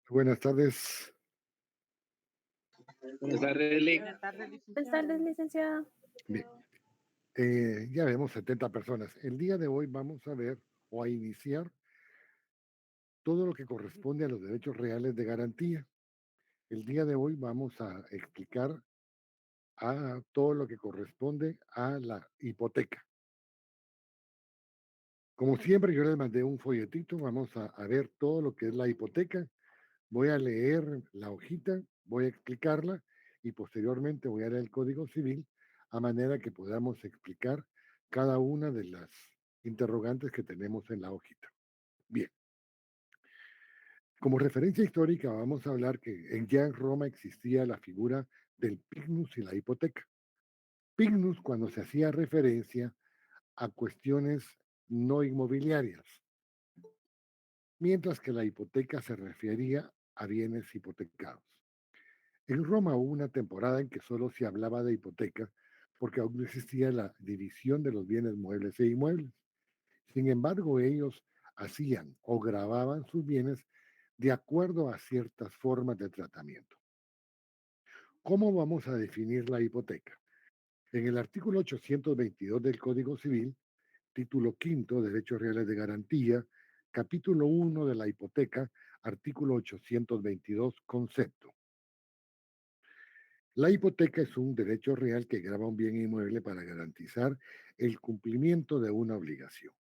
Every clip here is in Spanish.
Buenas tardes. Buenas tardes, Lick. Buenas tardes, Buenas tardes, licenciada. Bien, ya vemos 70 personas. El día de hoy vamos a ver o a iniciar todo lo que corresponde a los derechos reales de garantía. El día de hoy vamos a explicar a todo lo que corresponde a la hipoteca. Como siempre, yo les mandé un folletito. Vamos a ver todo lo que es la hipoteca. Voy a leer la hojita, voy a explicarla y posteriormente voy a leer el Código Civil a manera que podamos explicar cada una de las interrogantes que tenemos en la hojita. Bien, como referencia histórica vamos a hablar que ya en Roma existía la figura del pignus y la hipoteca. Pignus cuando se hacía referencia a cuestiones no inmobiliarias, mientras que la hipoteca se refería a bienes hipotecados. En Roma hubo una temporada en que solo se hablaba de hipoteca porque aún no existía la división de los bienes muebles e inmuebles. Sin embargo, ellos hacían o grababan sus bienes de acuerdo a ciertas formas de tratamiento. ¿Cómo vamos a definir la hipoteca? En el artículo 822 del Código Civil, título quinto, Derechos Reales de Garantía, capítulo 1 de la hipoteca, artículo 822, concepto. La hipoteca es un derecho real que grava un bien inmueble para garantizar el cumplimiento de una obligación.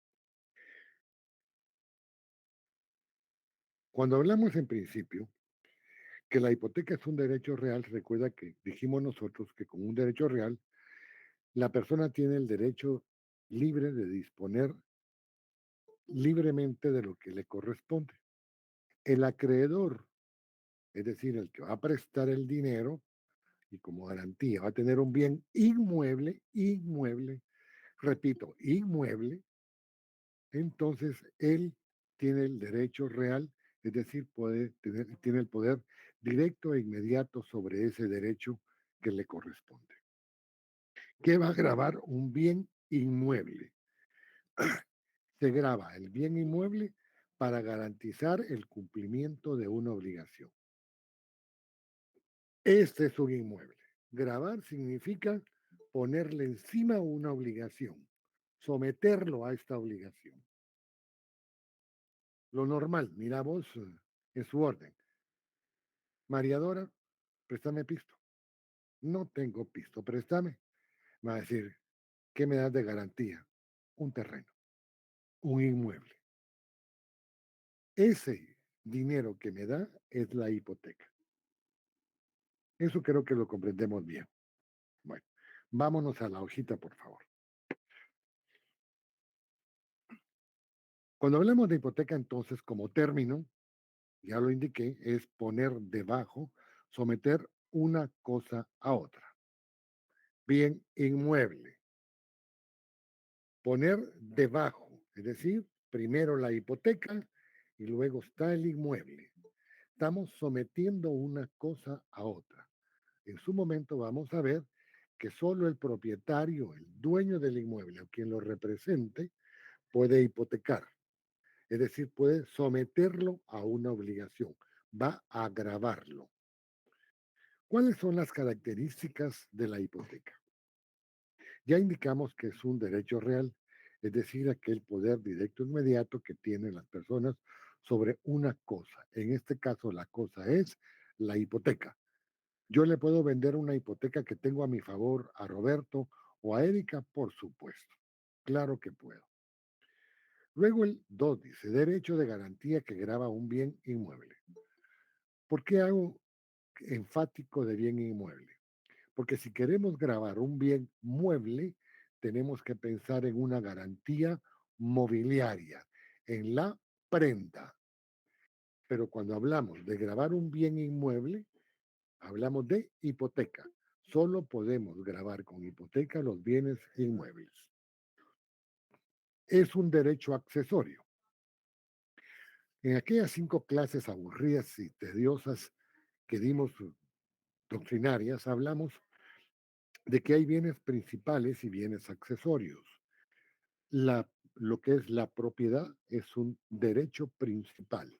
Cuando hablamos en principio que la hipoteca es un derecho real, recuerda que dijimos nosotros que con un derecho real, la persona tiene el derecho libre de disponer libremente de lo que le corresponde. El acreedor, es decir, el que va a prestar el dinero y como garantía va a tener un bien inmueble, repito, inmueble. Entonces él tiene el derecho real, es decir, tiene el poder directo e inmediato sobre ese derecho que le corresponde. ¿Qué va a grabar un bien inmueble? Se graba el bien inmueble para garantizar el cumplimiento de una obligación. Este es un inmueble. Grabar significa ponerle encima una obligación, someterlo a esta obligación. Lo normal, mira vos en su orden. Mariadora, préstame pisto. No tengo pisto, préstame. Me va a decir, ¿qué me das de garantía? Un terreno, un inmueble. Ese dinero que me da es la hipoteca. Eso creo que lo comprendemos bien. Bueno, vámonos a la hojita, por favor. Cuando hablamos de hipoteca, entonces, como término, ya lo indiqué, es poner debajo, someter una cosa a otra. Bien inmueble. Poner debajo, es decir, primero la hipoteca y luego está el inmueble. Estamos sometiendo una cosa a otra. En su momento vamos a ver que solo el propietario, el dueño del inmueble o quien lo represente, puede hipotecar. Es decir, puede someterlo a una obligación. Va a agravarlo. ¿Cuáles son las características de la hipoteca? Ya indicamos que es un derecho real, es decir, aquel poder directo inmediato que tienen las personas sobre una cosa. En este caso, la cosa es la hipoteca. Yo le puedo vender una hipoteca que tengo a mi favor a Roberto o a Erika, por supuesto. Claro que puedo. Luego el 2 dice, derecho de garantía que grava un bien inmueble. ¿Por qué hago enfático de bien inmueble? Porque si queremos grabar un bien mueble, tenemos que pensar en una garantía mobiliaria, en la prenda. Pero cuando hablamos de grabar un bien inmueble, hablamos de hipoteca. Solo podemos grabar con hipoteca los bienes inmuebles. Es un derecho accesorio. En aquellas 5 clases aburridas y tediosas que dimos doctrinarias, hablamos de que hay bienes principales y bienes accesorios. Lo que es la propiedad es un derecho principal.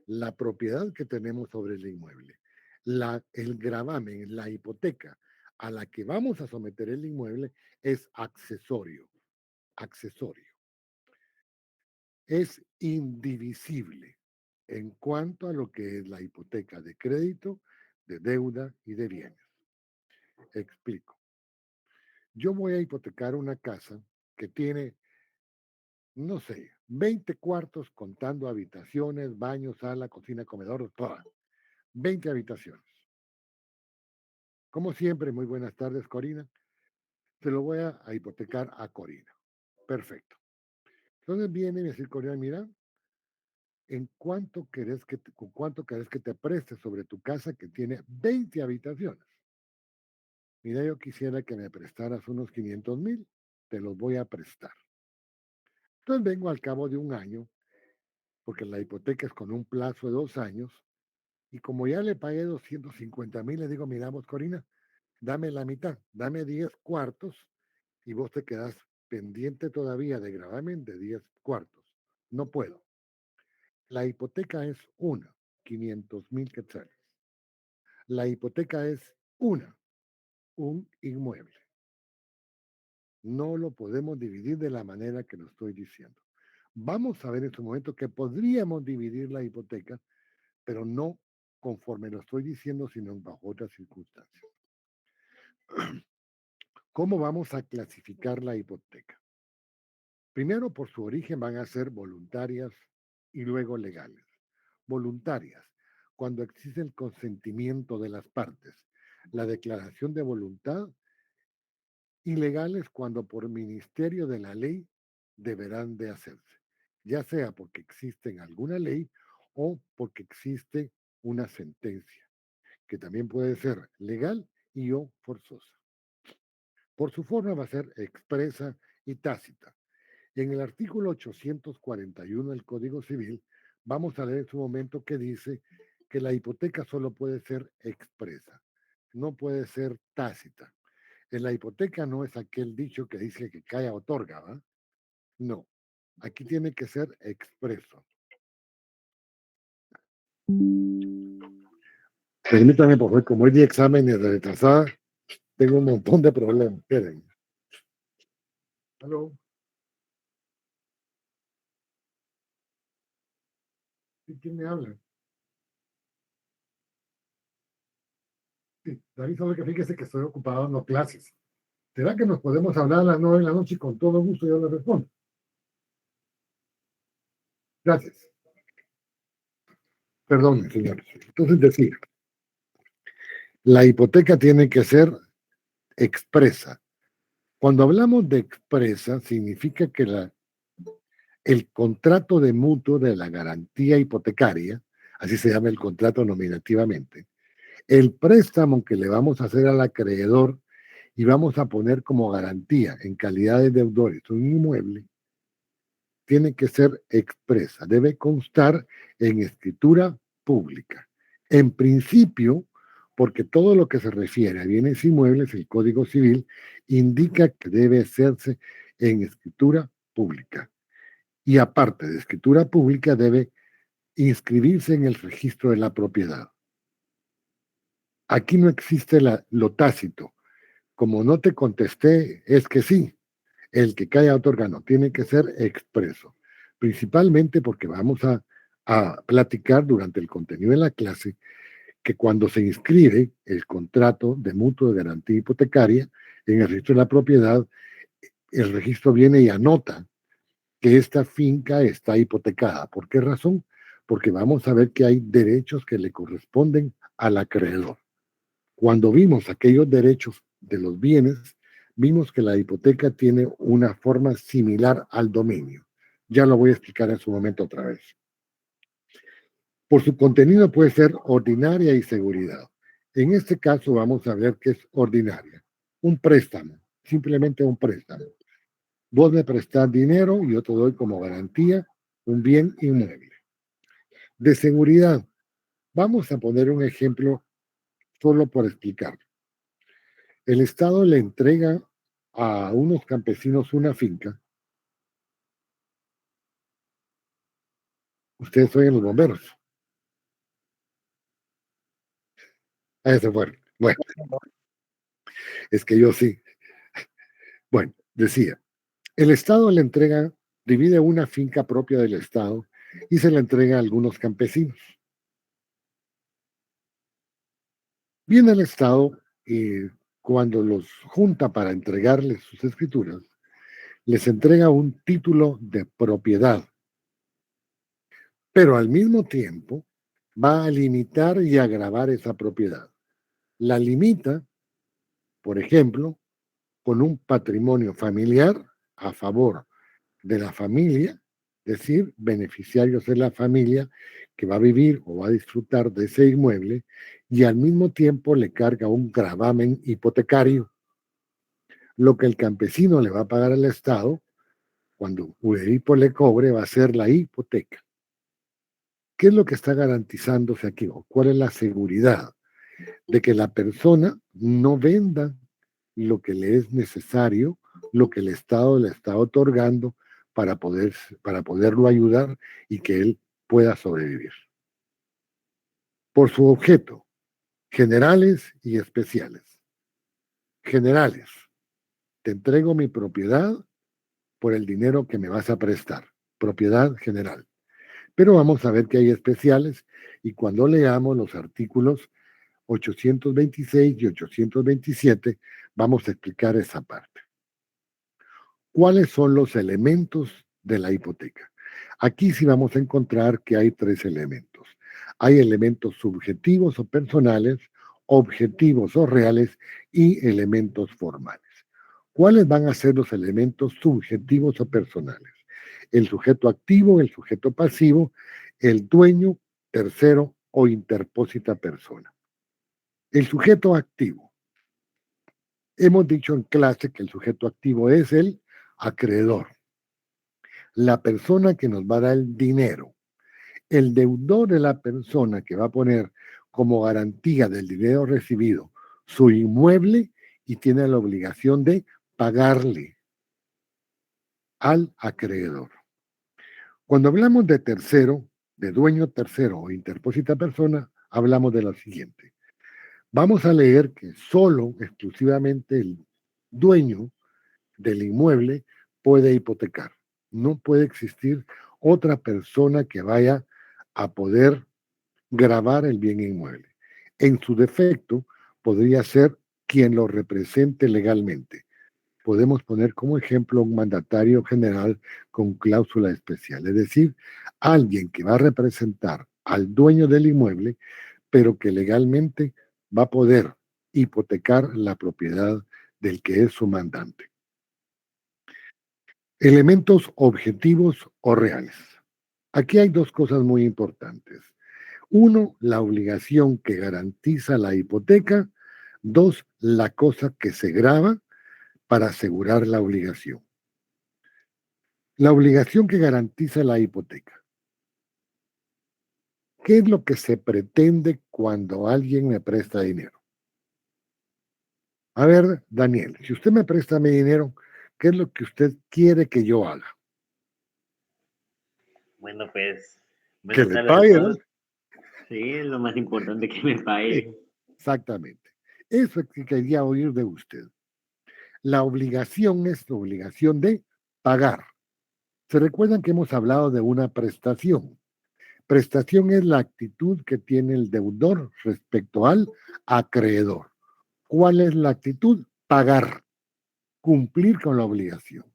la propiedad que tenemos sobre el inmueble, el gravamen, la hipoteca a la que vamos a someter el inmueble es accesorio, accesorio. Es indivisible en cuanto a lo que es la hipoteca de crédito, de deuda y de bienes. Explico. Yo voy a hipotecar una casa que tiene, no sé, 20 cuartos contando habitaciones, baño, sala, cocina, comedor, todas. 20 habitaciones. Como siempre, muy buenas tardes, Corina. Se lo voy a hipotecar a Corina. Perfecto. Entonces viene y me dice, Corina, mira, ¿con cuánto querés que te preste sobre tu casa que tiene 20 habitaciones? Mira, yo quisiera que me prestaras unos 500,000, te los voy a prestar. Entonces vengo al cabo de un año, porque la hipoteca es con un plazo de 2 años, y como ya le pagué 250,000, le digo, mira, vos, Corina, dame la mitad, dame 10 cuartos y vos te quedás pendiente todavía de gravamen de 10 cuartos. No puedo. La hipoteca es una, 500,000 quetzales. La hipoteca es un inmueble. No lo podemos dividir de la manera que lo estoy diciendo. Vamos a ver en este momento que podríamos dividir la hipoteca, pero no conforme lo estoy diciendo, sino bajo otras circunstancias. ¿Cómo vamos a clasificar la hipoteca? Primero, por su origen van a ser voluntarias y luego legales. Voluntarias, cuando existe el consentimiento de las partes, la declaración de voluntad, y legales cuando por ministerio de la ley deberán de hacerse, ya sea porque existe en alguna ley o porque existe una sentencia, que también puede ser legal y o forzosa. Por su forma va a ser expresa y tácita. En el artículo 841 del Código Civil, vamos a leer en su momento que dice que la hipoteca solo puede ser expresa, no puede ser tácita. En la hipoteca no es aquel dicho que dice que calla otorga, ¿va? No, aquí tiene que ser expreso. Permítame, por favor, como hoy de exámenes de retrasada, tengo un montón de problemas. Esperen. ¿Aló? ¿Quién me habla? Sí, David, solo que fíjese que estoy ocupado dando clases. ¿Será que nos podemos hablar a las 9 de la noche y con todo gusto yo le respondo? Gracias. Perdón, señores. Entonces decía, la hipoteca tiene que ser expresa. Cuando hablamos de expresa, significa que el contrato de mutuo de la garantía hipotecaria, así se llama el contrato nominativamente, el préstamo que le vamos a hacer al acreedor y vamos a poner como garantía en calidad de deudores un inmueble, tiene que ser expresa, debe constar en escritura pública. En principio, porque todo lo que se refiere a bienes inmuebles, el Código Civil indica que debe hacerse en escritura pública. Y aparte de escritura pública, debe inscribirse en el registro de la propiedad. Aquí no existe lo tácito. Como no te contesté, es que sí. El que calla otorga no. Tiene que ser expreso. Principalmente porque vamos a platicar durante el contenido de la clase que cuando se inscribe el contrato de mutuo de garantía hipotecaria en el registro de la propiedad, el registro viene y anota que esta finca está hipotecada. ¿Por qué razón? Porque vamos a ver que hay derechos que le corresponden al acreedor. Cuando vimos aquellos derechos de los bienes, vimos que la hipoteca tiene una forma similar al dominio. Ya lo voy a explicar en su momento otra vez. Por su contenido puede ser ordinaria y seguridad. En este caso vamos a ver qué es ordinaria. Un préstamo, simplemente un préstamo. Vos me prestás dinero y yo te doy como garantía un bien inmueble. De seguridad, vamos a poner un ejemplo solo por explicar. El Estado le entrega a unos campesinos una finca. Ustedes oyen los bomberos. Ese fue. Bueno, es que yo sí. Bueno, decía, el Estado le entrega, divide una finca propia del Estado y se la entrega a algunos campesinos. Viene el Estado y cuando los junta para entregarles sus escrituras, les entrega un título de propiedad, pero al mismo tiempo va a limitar y agravar esa propiedad. La limita, por ejemplo, con un patrimonio familiar a favor de la familia, es decir, beneficiarios de la familia que va a vivir o va a disfrutar de ese inmueble y al mismo tiempo le carga un gravamen hipotecario, lo que el campesino le va a pagar al Estado cuando Uderipo le cobre va a ser la hipoteca. ¿Qué es lo que está garantizándose aquí? ¿O cuál es la seguridad de que la persona no venda lo que le es necesario, lo que el Estado le está otorgando para poderlo ayudar y que él pueda sobrevivir? Por su objeto, generales y especiales. Generales, te entrego mi propiedad por el dinero que me vas a prestar. Propiedad general. Pero vamos a ver que hay especiales y cuando leamos los artículos 826 y 827 vamos a explicar esa parte. ¿Cuáles son los elementos de la hipoteca? Aquí sí vamos a encontrar que hay tres elementos. Hay elementos subjetivos o personales, objetivos o reales y elementos formales. ¿Cuáles van a ser los elementos subjetivos o personales? El sujeto activo, el sujeto pasivo, el dueño, tercero o interpósita persona. El sujeto activo. Hemos dicho en clase que el sujeto activo es el acreedor, la persona que nos va a dar el dinero. El deudor es la persona que va a poner como garantía del dinero recibido su inmueble y tiene la obligación de pagarle al acreedor. Cuando hablamos de tercero, de dueño tercero o interpósita persona, hablamos de lo siguiente. Vamos a leer que solo, exclusivamente el dueño del inmueble puede hipotecar. No puede existir otra persona que vaya a poder gravar el bien inmueble. En su defecto, podría ser quien lo represente legalmente. Podemos poner como ejemplo un mandatario general con cláusula especial, es decir, alguien que va a representar al dueño del inmueble, pero que legalmente va a poder hipotecar la propiedad del que es su mandante. Elementos objetivos o reales. Aquí hay dos cosas muy importantes. Uno, la obligación que garantiza la hipoteca. Dos, la cosa que se grava para asegurar la obligación. La obligación que garantiza la hipoteca. ¿Qué es lo que se pretende cuando alguien me presta dinero? A ver, Daniel, si usted me presta mi dinero, ¿qué es lo que usted quiere que yo haga? Bueno, pues, Que buenas le tardes a pague, ¿no? todos. Sí, es lo más importante que me pague. Exactamente. Eso es que quería oír de usted. La obligación es la obligación de pagar. ¿Se recuerdan que hemos hablado de una prestación? Prestación es la actitud que tiene el deudor respecto al acreedor. ¿Cuál es la actitud? Pagar, cumplir con la obligación.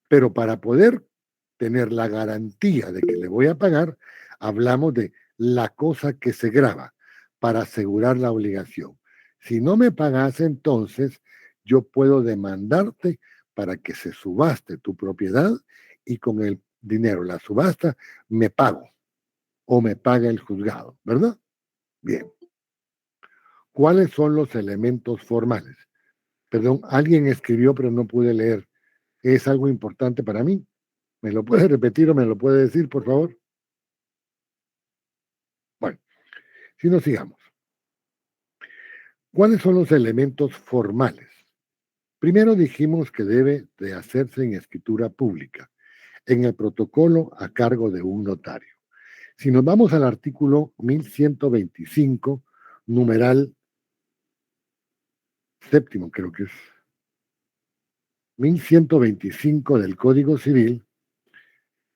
Pero para poder tener la garantía de que le voy a pagar, hablamos de la cosa que se graba para asegurar la obligación. Si no me pagas, entonces yo puedo demandarte para que se subaste tu propiedad y con el dinero, la subasta, me pago o me paga el juzgado, ¿verdad? Bien. ¿Cuáles son los elementos formales? Perdón, alguien escribió, pero no pude leer. ¿Es algo importante para mí? ¿Me lo puede repetir o me lo puede decir, por favor? Bueno, si nos sigamos. ¿Cuáles son los elementos formales? Primero dijimos que debe de hacerse en escritura pública, en el protocolo a cargo de un notario. Si nos vamos al artículo 1125, numeral séptimo, creo que es 1125 del Código Civil,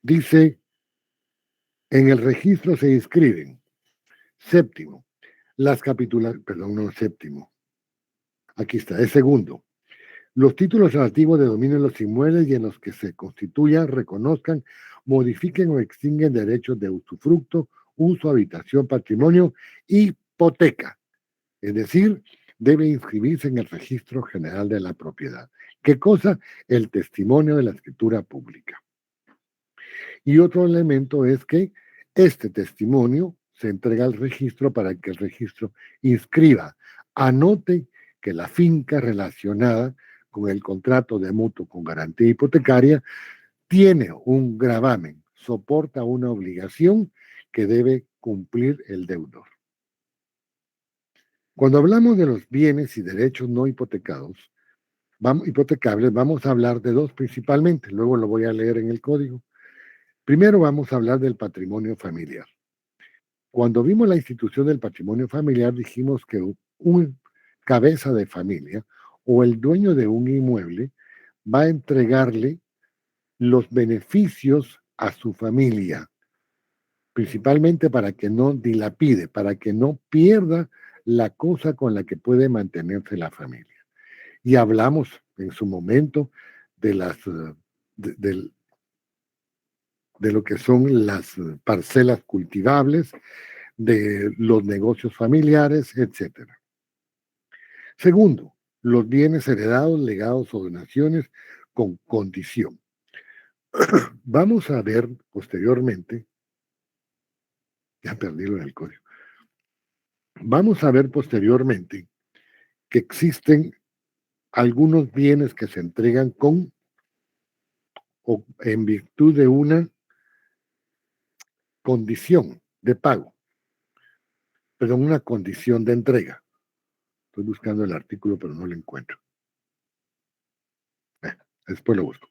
dice, en el registro se inscriben, séptimo, las capitulaciones, perdón, no séptimo, aquí está, es segundo, los títulos relativos de dominio de los inmuebles y en los que se constituyan, reconozcan, modifiquen o extinguen derechos de usufructo, uso, habitación, patrimonio, hipoteca. Es decir, debe inscribirse en el registro general de la propiedad. ¿Qué cosa? El testimonio de la escritura pública. Y otro elemento es que este testimonio se entrega al registro para que el registro inscriba, anote que la finca relacionada con el contrato de mutuo con garantía hipotecaria tiene un gravamen, soporta una obligación que debe cumplir el deudor. Cuando hablamos de los bienes y derechos no hipotecados, hipotecables, vamos a hablar de dos principalmente, luego lo voy a leer en el código. Primero vamos a hablar del patrimonio familiar. Cuando vimos la institución del patrimonio familiar, dijimos que un cabeza de familia o el dueño de un inmueble va a entregarle los beneficios a su familia, principalmente para que no dilapide, para que no pierda la cosa con la que puede mantenerse la familia. Y hablamos en su momento de las de, de lo que son las parcelas cultivables, de los negocios familiares, etcétera. Segundo, los bienes heredados, legados o donaciones con condición. Vamos a ver posteriormente, ya perdí lo del código, vamos a ver posteriormente que existen algunos bienes que se entregan con o en virtud de una condición de pago, pero una condición de entrega. Estoy buscando el artículo, pero no lo encuentro. Después lo busco.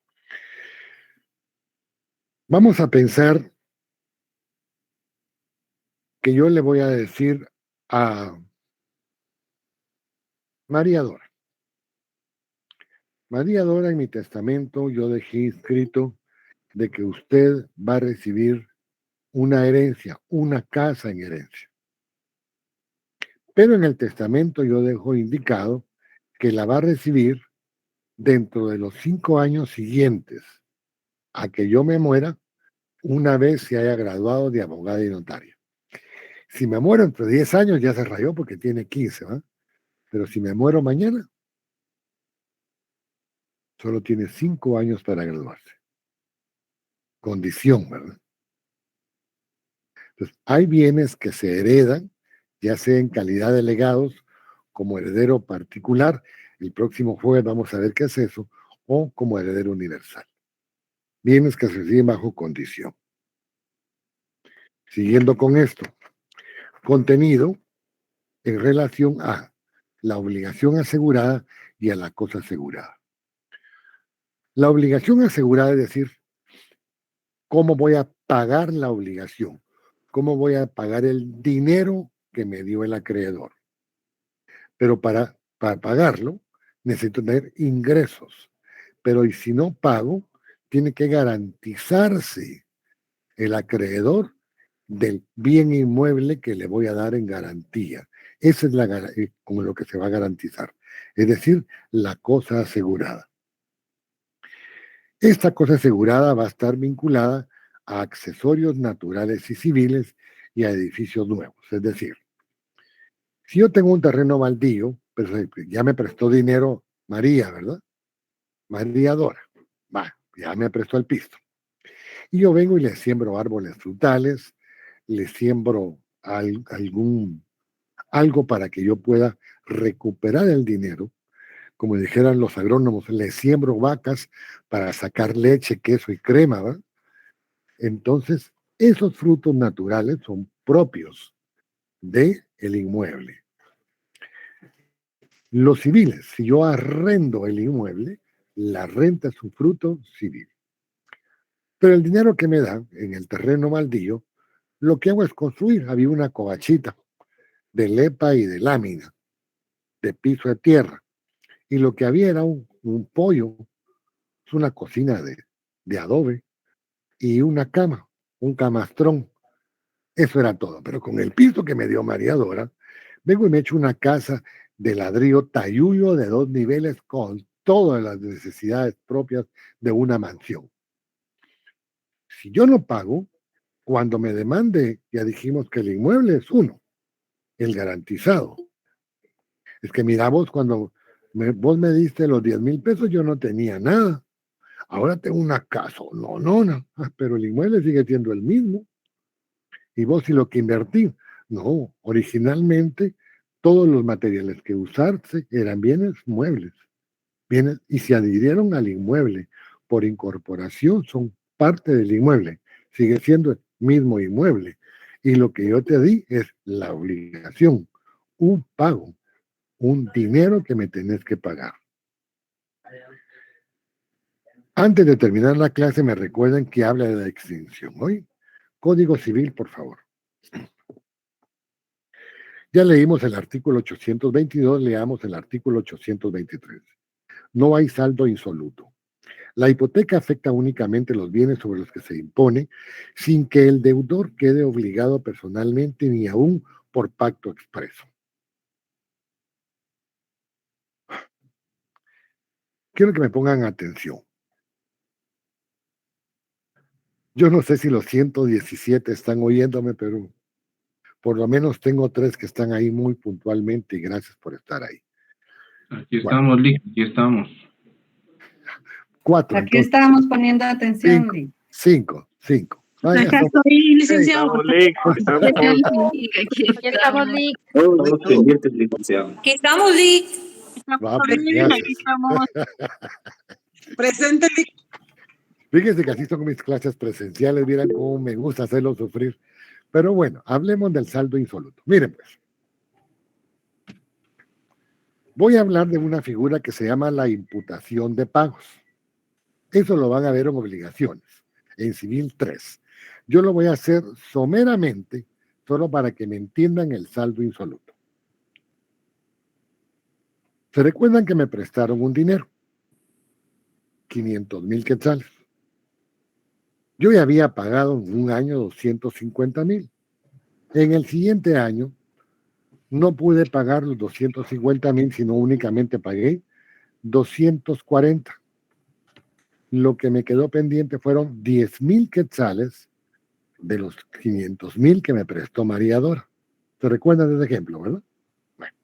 Vamos a pensar que yo le voy a decir a María Dora. María Dora, en mi testamento yo dejé escrito de que usted va a recibir una herencia, una casa en herencia. Pero en el testamento yo dejo indicado que la va a recibir dentro de los 5 años siguientes a que yo me muera, una vez se haya graduado de abogada y notaria. Si me muero entre 10 años ya se rayó porque tiene 15, ¿va? Pero si me muero mañana, solo tiene 5 años para graduarse. Condición, ¿verdad? Entonces, hay bienes que se heredan, ya sea en calidad de legados, como heredero particular. El próximo jueves vamos a ver qué es eso, o como heredero universal. Bienes que se reciben bajo condición. Siguiendo con esto, contenido en relación a la obligación asegurada y a la cosa asegurada. La obligación asegurada es decir, ¿cómo voy a pagar la obligación? ¿Cómo voy a pagar el dinero que me dio el acreedor? Pero para pagarlo necesito tener ingresos. Pero y si no pago, tiene que garantizarse el acreedor del bien inmueble que le voy a dar en garantía. Esa es como lo que se va a garantizar. Es decir, la cosa asegurada. Esta cosa asegurada va a estar vinculada a accesorios naturales y civiles y a edificios nuevos. Es decir, si yo tengo un terreno baldío, pues ya me prestó dinero María, ¿verdad? María Dora. Va, ya me prestó el pisto. Y yo vengo y le siembro árboles frutales, le siembro algo para que yo pueda recuperar el dinero. Como dijeran los agrónomos, le siembro vacas para sacar leche, queso y crema, ¿verdad? Entonces, esos frutos naturales son propios del inmueble. Los civiles, si yo arrendo el inmueble, la renta es un fruto civil. Pero el dinero que me dan en el terreno baldío, lo que hago es construir. Había una covachita de lepa y de lámina, de piso de tierra. Y lo que había era un pollo, es una cocina de adobe y una cama, un camastrón. Eso era todo. Pero con el piso que me dio María Dora, vengo y me echo una casa de ladrillo tayuyo de 2 niveles con todas las necesidades propias de una mansión. Si yo no pago, cuando me demande, ya dijimos que el inmueble es uno, el garantizado. Es que mira vos, cuando vos me diste los 10,000 pesos, yo no tenía nada. Ahora tengo una casa, no, pero el inmueble sigue siendo el mismo. Y vos y lo que invertí. No, originalmente todos los materiales que usarse eran bienes muebles. Bienes, y se adhirieron al inmueble por incorporación, son parte del inmueble. Sigue siendo el mismo inmueble. Y lo que yo te di es la obligación, un pago, un dinero que me tenés que pagar. Antes de terminar la clase, me recuerdan que habla de la extinción. Hoy, Código Civil, por favor. Ya leímos el artículo 822, leamos el artículo 823. No hay saldo insoluto. La hipoteca afecta únicamente los bienes sobre los que se impone sin que el deudor quede obligado personalmente ni aún por pacto expreso. Quiero que me pongan atención. Yo no sé si los 117 están oyéndome, pero por lo menos tengo 3 que están ahí muy puntualmente y gracias por estar ahí. Aquí estamos, Lick, aquí estamos. 4, Aquí entonces. estamos poniendo atención, Lick. 5. Vaya, Acá estoy, licenciado. Aquí estamos, Lick. Estamos pendientes, licenciado. Aquí estamos, Lick. Va, pues, gracias. Aquí estamos. Presente, Lick. Fíjense que así son mis clases presenciales, miren cómo me gusta hacerlos sufrir. Pero bueno, hablemos del saldo insoluto. Miren pues, voy a hablar de una figura que se llama la imputación de pagos. Eso lo van a ver en obligaciones, en civil 3. Yo lo voy a hacer someramente, solo para que me entiendan el saldo insoluto. ¿Se recuerdan que me prestaron un dinero? 500,000 quetzales. Yo ya había pagado en un año 250,000. En el siguiente año no pude pagar los 250,000, sino únicamente pagué 240. Lo que me quedó pendiente fueron 10,000 quetzales de los 500,000 que me prestó María Dora. ¿Se recuerdan de ese ejemplo, verdad? Bueno,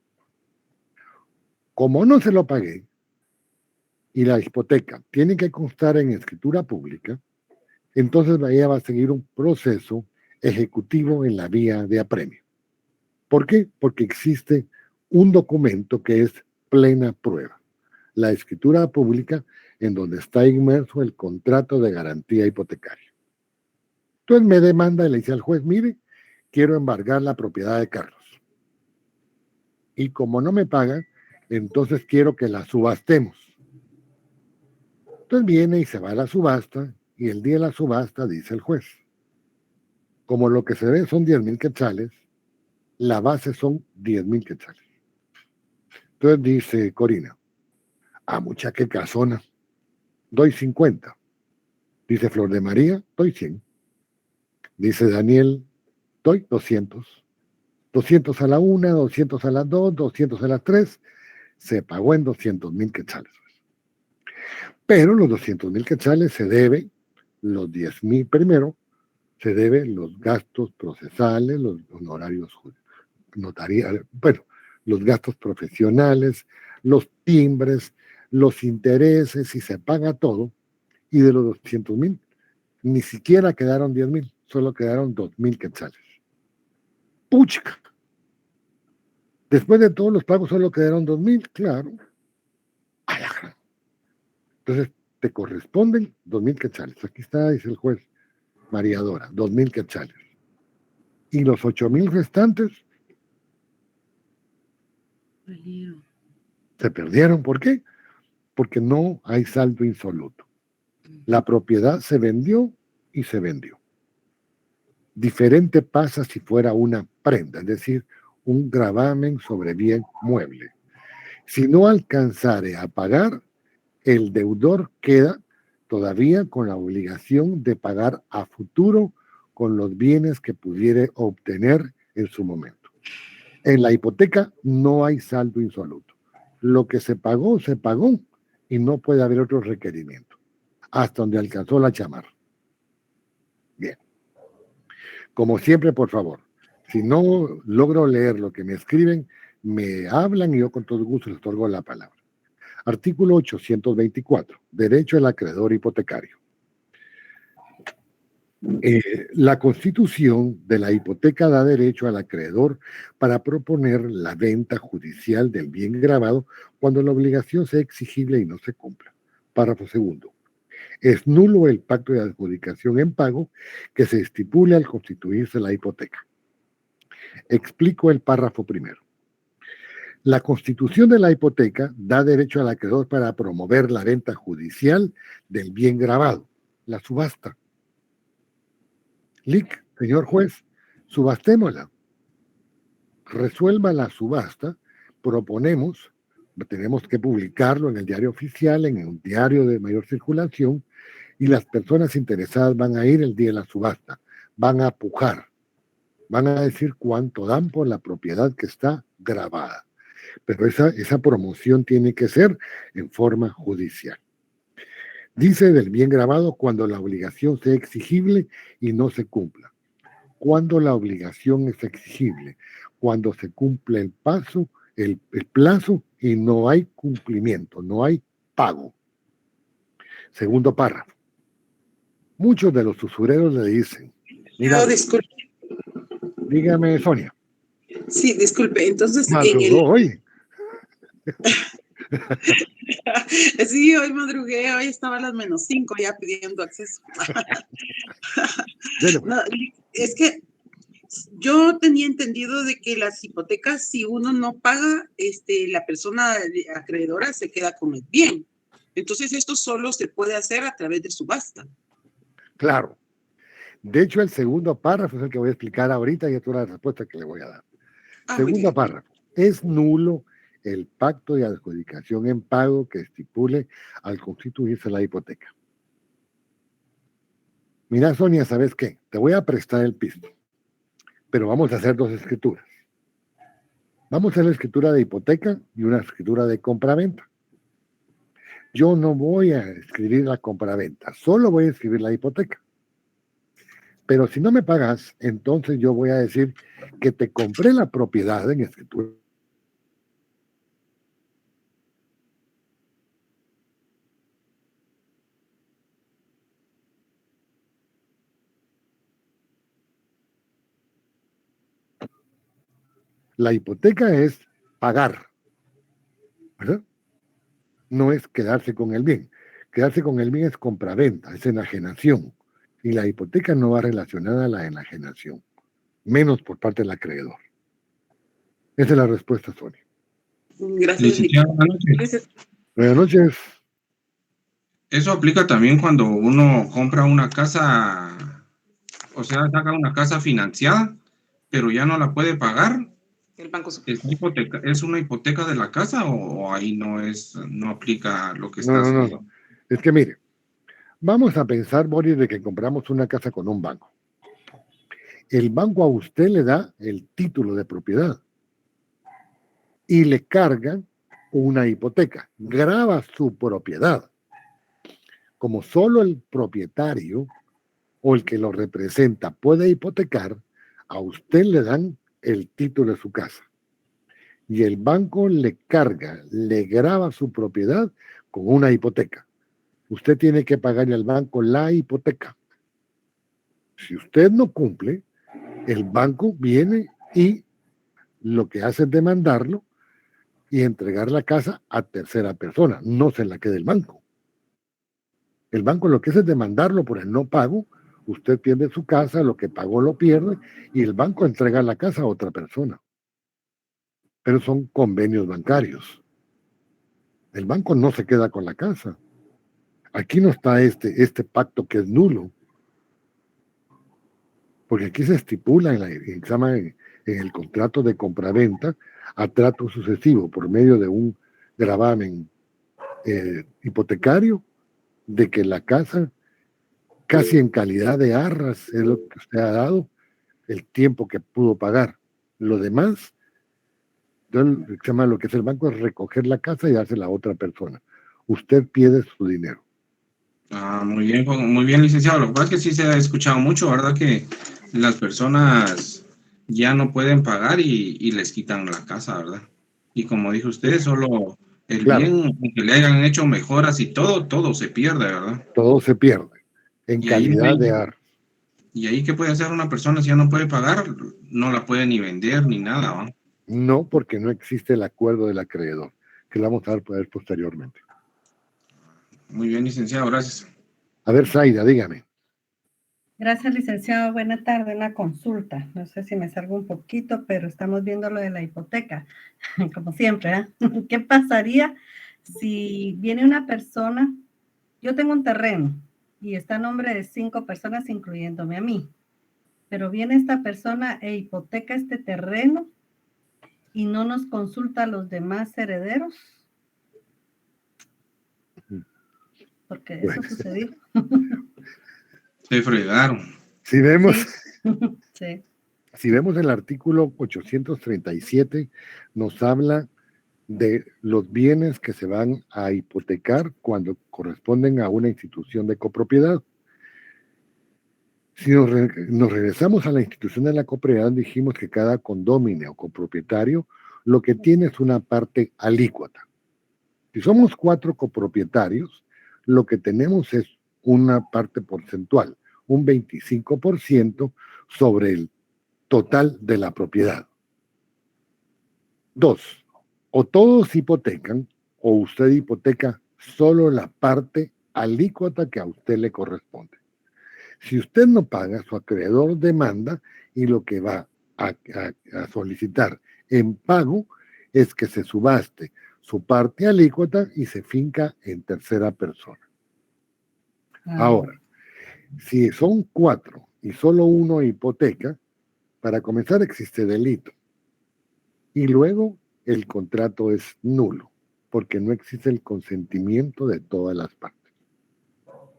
como no se lo pagué y la hipoteca tiene que constar en escritura pública, entonces ella va a seguir un proceso ejecutivo en la vía de apremio. ¿Por qué? Porque existe un documento que es plena prueba, la escritura pública en donde está inmerso el contrato de garantía hipotecaria. Entonces me demanda y le dice al juez, mire, quiero embargar la propiedad de Carlos. Y como no me paga, entonces quiero que la subastemos. Entonces viene y se va a la subasta, y el día de la subasta dice el juez, como lo que se ve son 10,000 quetzales, la base son 10,000 quetzales. Entonces dice Corina, mucha que casona, doy 50. Dice Flor de María, doy 100. Dice Daniel, doy 200. 200 a la 1, 200 a las 2, 200 a las 3. Se pagó en 200,000 quetzales. Pero los 200,000 quetzales se debe, los 10,000 primero, se deben los gastos procesales, los honorarios notariales, bueno, los gastos profesionales, los timbres, los intereses, y se paga todo. Y de los 200,000, ni siquiera quedaron 10,000, solo quedaron 2,000 quetzales. ¡Puchica! Después de todos los pagos solo quedaron 2,000, claro. Entonces, te corresponden 2,000 quetzales. Aquí está, dice el juez María Dora, 2,000 quetzales. Y los 8,000 restantes se perdieron. ¿Por qué? Porque no hay saldo insoluto. La propiedad se vendió y se vendió. Diferente pasa si fuera una prenda, es decir, un gravamen sobre bien mueble. Si no alcanzare a pagar, el deudor queda todavía con la obligación de pagar a futuro con los bienes que pudiere obtener en su momento. En la hipoteca no hay saldo insoluto. Lo que se pagó y no puede haber otro requerimiento hasta donde alcanzó la chamarra. Bien. Como siempre, por favor, si no logro leer lo que me escriben, me hablan y yo con todo gusto les otorgo la palabra. Artículo 824, derecho del acreedor hipotecario. La Constitución de la hipoteca da derecho al acreedor para proponer la venta judicial del bien gravado cuando la obligación sea exigible y no se cumpla. Párrafo segundo. Es nulo el pacto de adjudicación en pago que se estipule al constituirse la hipoteca. Explico el párrafo primero. La Constitución de la hipoteca da derecho al acreedor para promover la venta judicial del bien gravado, la subasta. Lic, señor juez, subastémosla. Resuelva la subasta, proponemos, tenemos que publicarlo en el diario oficial, en un diario de mayor circulación, y las personas interesadas van a ir el día de la subasta, van a pujar, van a decir cuánto dan por la propiedad que está gravada. Pero esa promoción tiene que ser en forma judicial. Dice del bien gravado cuando la obligación sea exigible y no se cumpla. Cuando la obligación es exigible, cuando se cumple el plazo y no hay cumplimiento, no hay pago. Segundo párrafo. Muchos de los usureros le dicen, mira, No, disculpe. dígame, Sonia. Sí, disculpe. Entonces, Madrugó hoy. Sí, hoy madrugué, hoy estaba a las -5 ya pidiendo acceso. Dele, pues. No, es que yo tenía entendido de que las hipotecas, si uno no paga, la persona acreedora se queda con el bien. Entonces, esto solo se puede hacer a través de subasta. Claro. De hecho, el segundo párrafo es el que voy a explicar ahorita y es la respuesta que le voy a dar. Muy Segundo bien. párrafo. Es nulo el pacto de adjudicación en pago que estipule al constituirse la hipoteca. Mira, Sonia, ¿sabes qué? Te voy a prestar el piso, pero vamos a hacer dos escrituras. Vamos a hacer la escritura de hipoteca y una escritura de compraventa. Yo no voy a escribir la compraventa, solo voy a escribir la hipoteca. Pero si no me pagas, entonces yo voy a decir que te compré la propiedad en escritura. La hipoteca es pagar, ¿verdad? No es quedarse con el bien. Quedarse con el bien es compraventa, es enajenación. Y la hipoteca no va relacionada a la enajenación, menos por parte del acreedor. Esa es la respuesta, Sonia. Gracias. Licenciado, buenas noches. Gracias. Buenas noches. Eso aplica también cuando uno compra una casa, o sea, saca una casa financiada, pero ya no la puede pagar. El Banco ¿Es una hipoteca de la casa o ahí no aplica lo que está No. haciendo? Es que mire, vamos a pensar, Boris, de que compramos una casa con un banco. El banco a usted le da el título de propiedad y le carga una hipoteca, grava su propiedad. Como solo el propietario o el que lo representa puede hipotecar, a usted le dan el título de su casa. Y el banco le carga, le grava su propiedad con una hipoteca. Usted tiene que pagarle al banco la hipoteca. Si usted no cumple, el banco viene y lo que hace es demandarlo y entregar la casa a tercera persona. No se la quede el banco. El banco lo que hace es demandarlo por el no pago. Usted pierde su casa, lo que pagó lo pierde y el banco entrega la casa a otra persona. Pero son convenios bancarios. El banco no se queda con la casa. Aquí no está este pacto que es nulo. porque aquí se estipula en el contrato de compraventa a trato sucesivo por medio de un gravamen hipotecario de que la casa, casi en calidad de arras, es lo que usted ha dado, el tiempo que pudo pagar. Lo demás, lo que es el banco es recoger la casa y dársela a otra persona. Usted pierde su dinero. Muy bien, licenciado. Lo que pasa es que sí se ha escuchado mucho, ¿verdad? Que las personas ya no pueden pagar y les quitan la casa, ¿verdad? Y como dijo usted, solo el Claro. bien, que le hayan hecho mejoras y todo se pierde, ¿verdad? Todo se pierde en Y ahí, calidad de arras. ¿Y ahí qué puede hacer una persona si ya no puede pagar? No la puede ni vender ni nada, ¿va? No, porque no existe el acuerdo del acreedor, que lo vamos a ver posteriormente. Muy bien, licenciado, gracias. A ver, Zaida, dígame. Gracias, licenciado. Buena tarde. Una consulta. No sé si me salgo un poquito, pero estamos viendo lo de la hipoteca, como siempre, ¿eh? ¿Qué pasaría si viene una persona? Yo tengo un terreno y está a nombre de 5 personas, incluyéndome a mí. Pero viene esta persona e hipoteca este terreno y no nos consulta a los demás herederos. Porque eso Bueno. sucedió. Se fregaron. Si vemos, Sí. si vemos el artículo 837, nos habla de los bienes que se van a hipotecar cuando corresponden a una institución de copropiedad. Si nos regresamos a la institución de la copropiedad, dijimos que cada condominio o copropietario lo que tiene es una parte alícuota. Si somos 4 copropietarios, lo que tenemos es una parte porcentual, un 25% sobre el total de la propiedad. 2, o todos hipotecan o usted hipoteca solo la parte alícuota que a usted le corresponde. Si usted no paga, su acreedor demanda y lo que va a solicitar en pago es que se subaste su parte alícuota y se finca en tercera persona. Ahora, si son 4 y solo uno hipoteca, para comenzar existe delito. Y luego el contrato es nulo, porque no existe el consentimiento de todas las partes.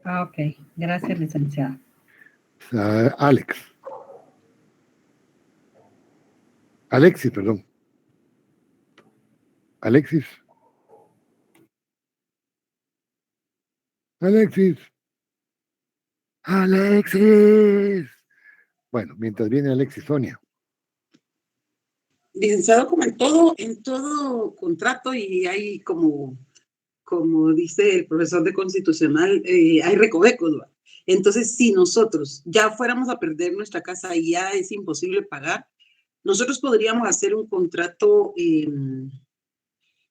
Ok. Gracias, licenciado. Alexis, perdón. Alexis. Bueno, mientras viene Alexis, Sonia. Licenciado, como en todo contrato, y hay como dice el profesor de constitucional, hay recovecos, ¿va? Entonces, si nosotros ya fuéramos a perder nuestra casa y ya es imposible pagar, nosotros podríamos hacer un contrato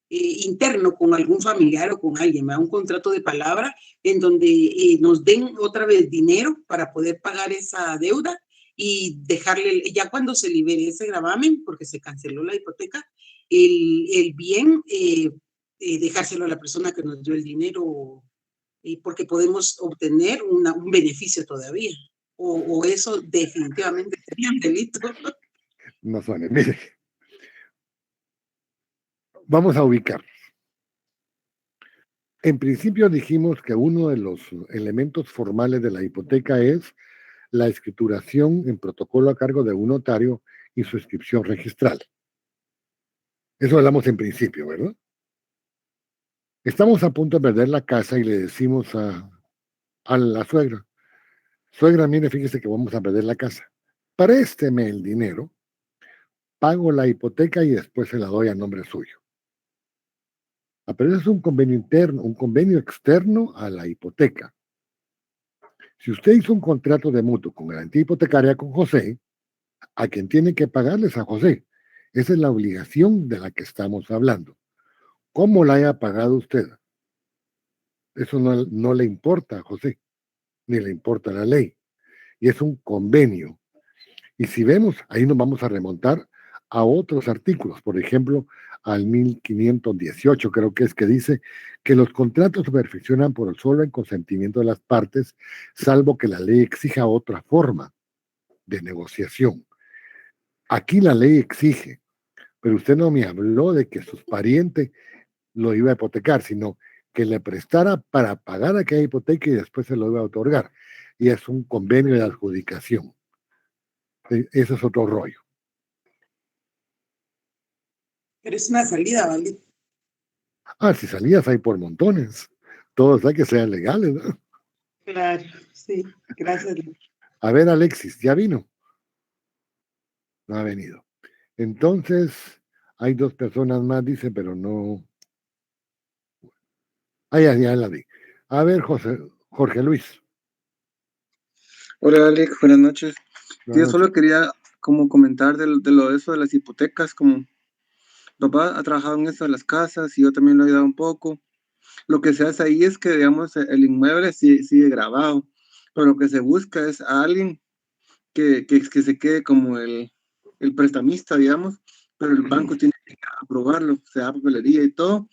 interno con algún familiar o con alguien, ¿va? Un contrato de palabra en donde nos den otra vez dinero para poder pagar esa deuda y dejarle, ya cuando se libere ese gravamen, porque se canceló la hipoteca, el bien, dejárselo a la persona que nos dio el dinero, porque podemos obtener un beneficio todavía. O eso definitivamente sería un delito. No, Sonia, mire. Vamos a ubicarnos. En principio dijimos que uno de los elementos formales de la hipoteca es la escrituración en protocolo a cargo de un notario y su inscripción registral. Eso hablamos en principio, ¿verdad? Estamos a punto de perder la casa y le decimos a la suegra, mire, fíjese que vamos a perder la casa. Présteme el dinero, pago la hipoteca y después se la doy a nombre suyo. Pero eso es un convenio interno, un convenio externo a la hipoteca. Si usted hizo un contrato de mutuo con garantía hipotecaria con José, a quien tiene que pagarles a José. Esa es la obligación de la que estamos hablando. ¿Cómo la haya pagado usted? Eso no le importa a José, ni le importa la ley. Y es un convenio. Y si vemos, ahí nos vamos a remontar a otros artículos, por ejemplo, al 1518, creo que es, que dice que los contratos se perfeccionan por solo el consentimiento de las partes, salvo que la ley exija otra forma. de negociación. Aquí la ley exige, pero usted no me habló de que sus parientes lo iba a hipotecar, sino que le prestara para pagar aquella hipoteca y después se lo iba a otorgar. Y es un convenio de adjudicación. Eso es otro rollo. Pero es una salida, ¿vale? Ah, si salidas hay por montones. Todos hay que sean legales, ¿no? Claro, sí. Gracias. A ver, Alexis, ¿ya vino? No ha venido. Entonces, hay dos personas más, dice, pero no. Ah, ya la vi. A ver, Jorge Luis. Hola Alex, buenas noches. Buenas Yo noches. solo quería como comentar de lo de eso de las hipotecas, como papá ha trabajado en eso de las casas y yo también lo he ayudado un poco. Lo que se hace ahí es que, digamos, el inmueble sigue grabado, pero lo que se busca es a alguien que se quede como el prestamista, digamos, pero el banco tiene que aprobarlo, se da papelería y todo,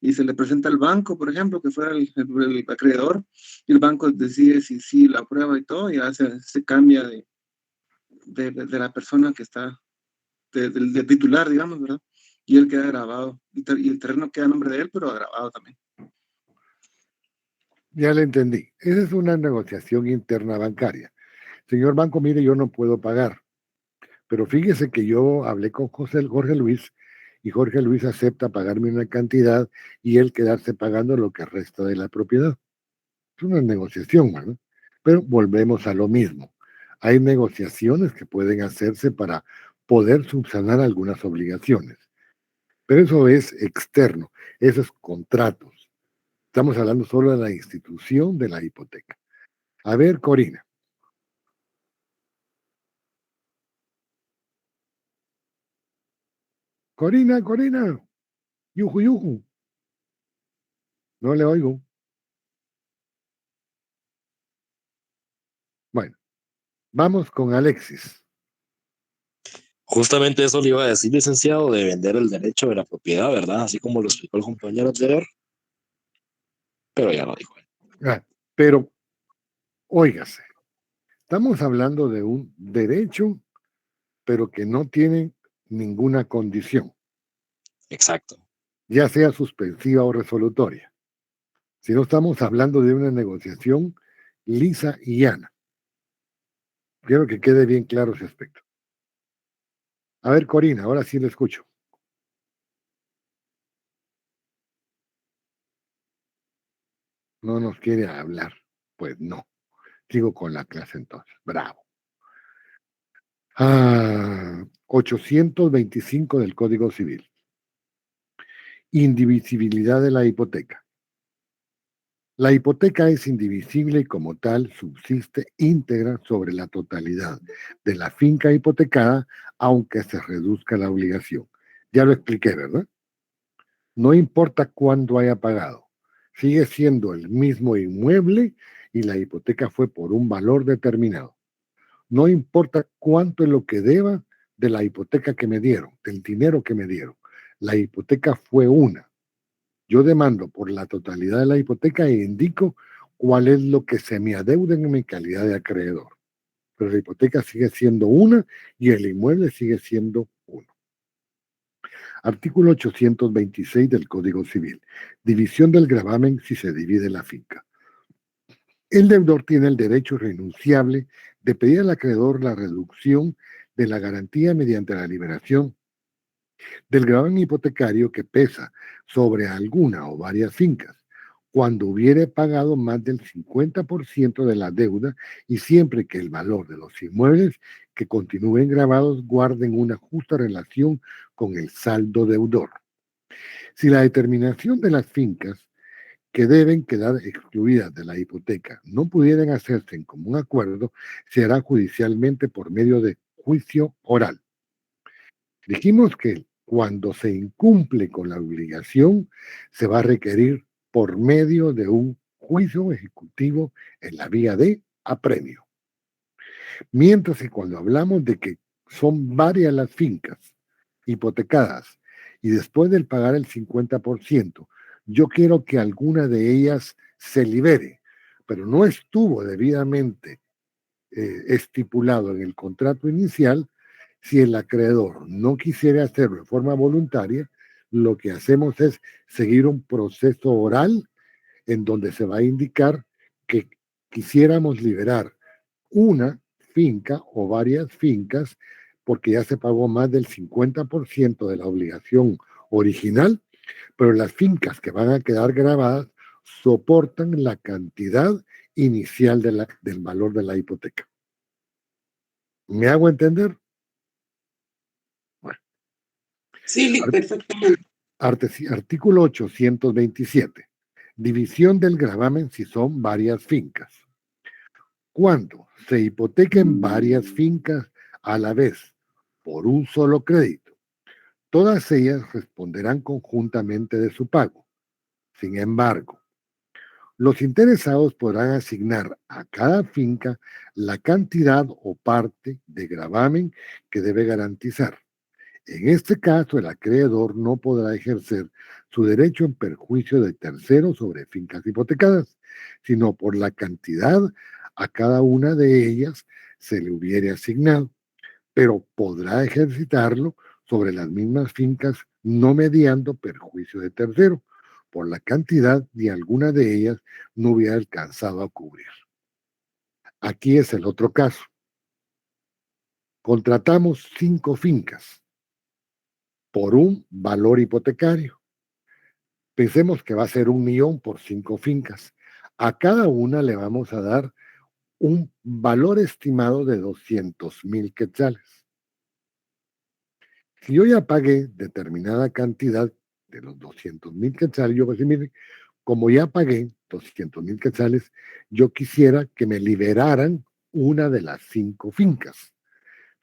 y se le presenta al banco, por ejemplo, que fuera el acreedor, y el banco decide si sí la aprueba y todo, y ya se cambia de la persona que está, del titular, digamos, ¿verdad? Y él queda grabado, y el terreno queda a nombre de él, pero grabado también. Ya le entendí. Esa es una negociación interna bancaria. Señor banco, mire, yo no puedo pagar. Pero fíjese que yo hablé con Jorge Luis y Jorge Luis acepta pagarme una cantidad y él quedarse pagando lo que resta de la propiedad. Es una negociación, ¿no? Pero volvemos a lo mismo. Hay negociaciones que pueden hacerse para poder subsanar algunas obligaciones. Pero eso es externo, eso es contratos. Estamos hablando solo de la institución de la hipoteca. A ver, Corina. Corina. Yuju. No le oigo. Bueno, vamos con Alexis. Justamente eso le iba a decir, licenciado, de vender el derecho de la propiedad, ¿verdad? Así como lo explicó el compañero anterior, pero ya lo dijo él. Ah, pero, óigase, estamos hablando de un derecho, pero que no tiene ninguna condición, Exacto. ya sea suspensiva o resolutoria. Si no estamos hablando de una negociación lisa y llana. Quiero que quede bien claro ese aspecto. A ver, Corina, ahora sí le escucho. No nos quiere hablar. Pues no. Sigo con la clase entonces. Bravo. 825 del Código Civil. Indivisibilidad de la hipoteca. La hipoteca es indivisible y como tal subsiste íntegra sobre la totalidad de la finca hipotecada, aunque se reduzca la obligación. Ya lo expliqué, ¿verdad? No importa cuándo haya pagado, sigue siendo el mismo inmueble y la hipoteca fue por un valor determinado. No importa cuánto es lo que deba de la hipoteca que me dieron, del dinero que me dieron. La hipoteca fue una. Yo demando por la totalidad de la hipoteca e indico cuál es lo que se me adeuda en mi calidad de acreedor. Pero la hipoteca sigue siendo una y el inmueble sigue siendo uno. Artículo 826 del Código Civil. División del gravamen si se divide la finca. El deudor tiene el derecho irrenunciable de pedir al acreedor la reducción de la garantía mediante la liberación del gravamen hipotecario que pesa sobre alguna o varias fincas, cuando hubiere pagado más del 50% de la deuda y siempre que el valor de los inmuebles que continúen grabados guarden una justa relación con el saldo deudor. Si la determinación de las fincas que deben quedar excluidas de la hipoteca no pudieran hacerse en común acuerdo, se hará judicialmente por medio de juicio oral. Dijimos que cuando se incumple con la obligación, se va a requerir por medio de un juicio ejecutivo en la vía de apremio. Mientras que cuando hablamos de que son varias las fincas hipotecadas y después del pagar el 50%, yo quiero que alguna de ellas se libere, pero no estuvo debidamente estipulado en el contrato inicial, si el acreedor no quisiera hacerlo de forma voluntaria, lo que hacemos es seguir un proceso oral en donde se va a indicar que quisiéramos liberar una finca o varias fincas porque ya se pagó más del 50% de la obligación original, pero las fincas que van a quedar grabadas soportan la cantidad inicial del valor de la hipoteca. ¿Me hago entender? Bueno. Sí, perfectamente. Artículo 827. División del gravamen si son varias fincas. Cuando se hipotequen varias fincas a la vez por un solo crédito, todas ellas responderán conjuntamente de su pago. Sin embargo, los interesados podrán asignar a cada finca la cantidad o parte de gravamen que debe garantizar. En este caso, el acreedor no podrá ejercer su derecho en perjuicio de terceros sobre fincas hipotecadas, sino por la cantidad a cada una de ellas se le hubiere asignado, pero podrá ejercitarlo sobre las mismas fincas no mediando perjuicio de tercero, por la cantidad de alguna de ellas no hubiera alcanzado a cubrir. Aquí es el otro caso. Contratamos 5 fincas por un valor hipotecario. Pensemos que va a ser 1.000.000 por 5 fincas. A cada una le vamos a dar un valor estimado de 200,000 quetzales. Si yo ya pagué determinada cantidad de los 200,000 quetzales, yo voy a decir, mire, como ya pagué 200,000 quetzales, yo quisiera que me liberaran una de las 5 fincas.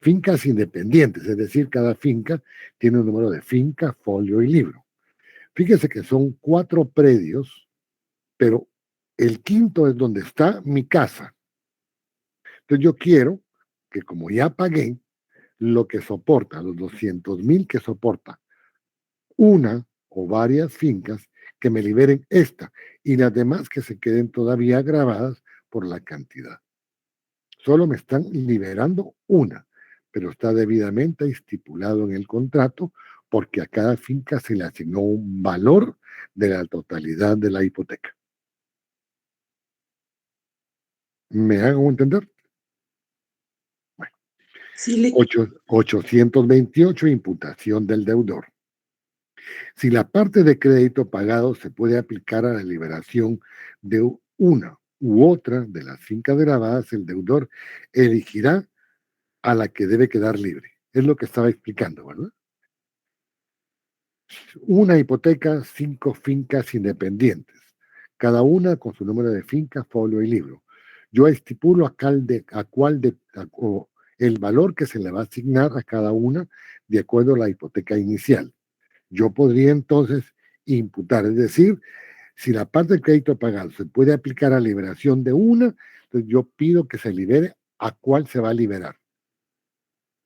Fincas independientes, es decir, cada finca tiene un número de finca, folio y libro. Fíjese que son 4 predios, pero el quinto es donde está mi casa. Entonces yo quiero que como ya pagué lo que soporta, los 200,000 que soporta una o varias fincas, que me liberen esta y las demás que se queden todavía grabadas por la cantidad. Solo me están liberando una, pero está debidamente estipulado en el contrato porque a cada finca se le asignó un valor de la totalidad de la hipoteca. ¿Me hago entender? Bueno. Sí, 828, imputación del deudor. Si la parte de crédito pagado se puede aplicar a la liberación de una u otra de las fincas grabadas, el deudor elegirá a la que debe quedar libre. Es lo que estaba explicando, ¿verdad? Una hipoteca, 5 fincas independientes, cada una con su número de finca, folio y libro. Yo estipulo el valor que se le va a asignar a cada una de acuerdo a la hipoteca inicial. Yo podría entonces imputar, es decir, si la parte del crédito pagado se puede aplicar a liberación de una, entonces yo pido que se libere a cuál se va a liberar.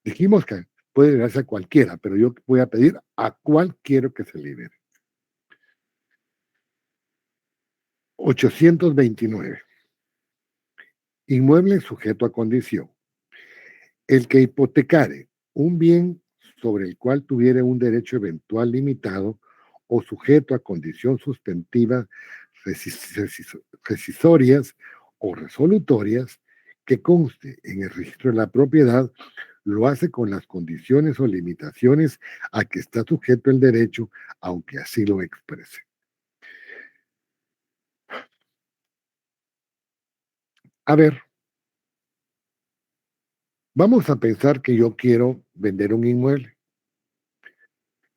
Dijimos que puede liberarse a cualquiera, pero yo voy a pedir a cuál quiero que se libere. 829. Inmueble sujeto a condición. El que hipotecare un bien sobre el cual tuviera un derecho eventual limitado o sujeto a condición suspentiva, rescisorias o resolutorias, que conste en el registro de la propiedad, lo hace con las condiciones o limitaciones a que está sujeto el derecho, aunque así lo exprese. A ver, vamos a pensar que yo quiero vender un inmueble.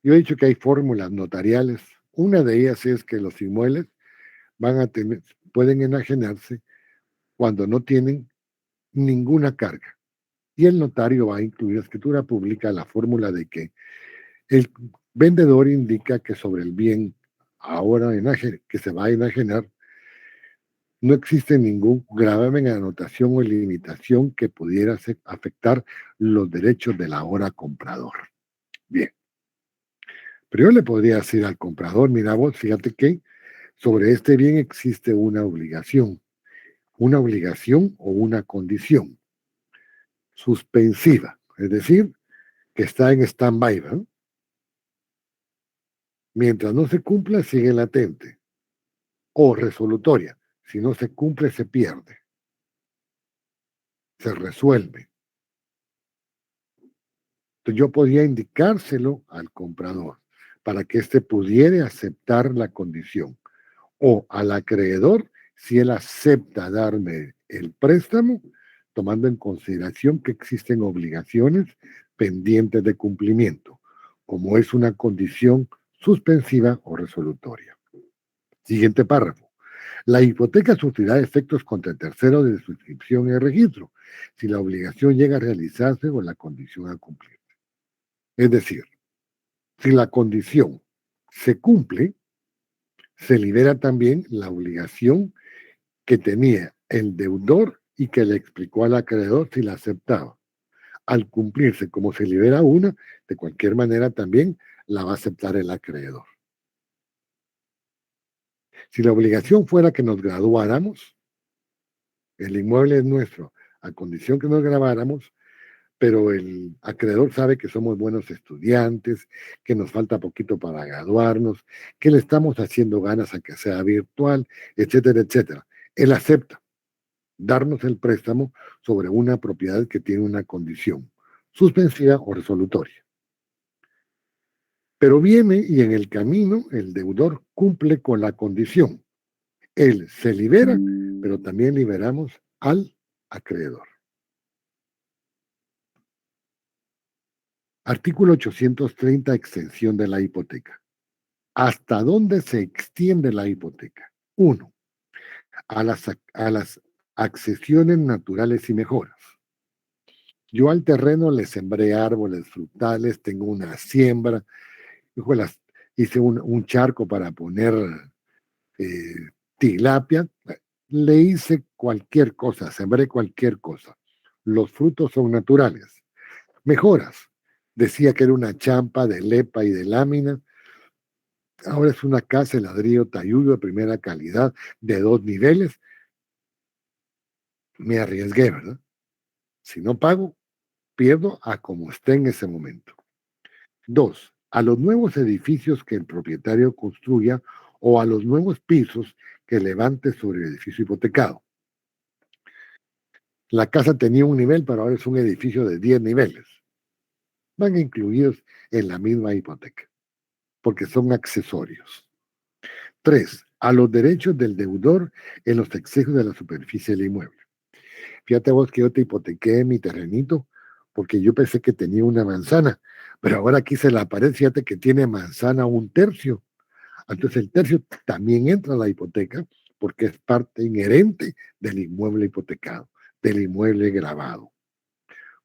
Yo he dicho que hay fórmulas notariales. Una de ellas es que los inmuebles pueden enajenarse cuando no tienen ninguna carga. Y el notario va a incluir en escritura pública la fórmula de que el vendedor indica que sobre el bien ahora que se va a enajenar no existe ningún gravamen, anotación o limitación que pudiera afectar los derechos del ahora comprador. Bien. Pero yo le podría decir al comprador, mira vos, fíjate que sobre este bien existe una obligación o una condición. suspensiva, es decir, que está en stand-by, ¿verdad? Mientras no se cumpla, sigue latente. O resolutoria, si no se cumple, se pierde, se resuelve. Entonces yo podía indicárselo al comprador para que éste pudiera aceptar la condición, o al acreedor si él acepta darme el préstamo, tomando en consideración que existen obligaciones pendientes de cumplimiento, como es una condición suspensiva o resolutoria. Siguiente párrafo. La hipoteca sufrirá efectos contra el tercero de suscripción y registro si la obligación llega a realizarse o la condición a cumplir. Es decir, si la condición se cumple, se libera también la obligación que tenía el deudor y que le explicó al acreedor si la aceptaba. Al cumplirse, como se libera una, de cualquier manera también la va a aceptar el acreedor. Si la obligación fuera que nos graduáramos, el inmueble es nuestro, a condición que nos grabáramos, pero el acreedor sabe que somos buenos estudiantes, que nos falta poquito para graduarnos, que le estamos haciendo ganas a que sea virtual, etcétera, etcétera. Él acepta darnos el préstamo sobre una propiedad que tiene una condición suspensiva o resolutoria. Pero viene y en el camino el deudor cumple con la condición. Él se libera, pero también liberamos al acreedor. Artículo 830, extensión de la hipoteca. ¿Hasta dónde se extiende la hipoteca? 1. A las accesiones naturales y mejoras. Yo al terreno le sembré árboles frutales, tengo una siembra, hice un charco para poner tilapia, le hice cualquier cosa, sembré cualquier cosa. Los frutos son naturales. Mejoras. Decía que era una champa de lepa y de lámina. Ahora es una casa de ladrillo tayudo de primera calidad, de 2 niveles. Me arriesgué, ¿verdad? Si no pago, pierdo a como esté en ese momento. 2. A los nuevos edificios que el propietario construya o a los nuevos pisos que levante sobre el edificio hipotecado. La casa tenía un nivel, pero ahora es un edificio de 10 niveles. Van incluidos en la misma hipoteca, porque son accesorios. 3. A los derechos del deudor en los excesos de la superficie del inmueble. Fíjate vos que yo te hipotequé mi terrenito porque yo pensé que tenía una manzana, pero ahora aquí se la pared, fíjate que tiene manzana 1/3. Entonces el tercio también entra a la hipoteca porque es parte inherente del inmueble hipotecado, del inmueble gravado.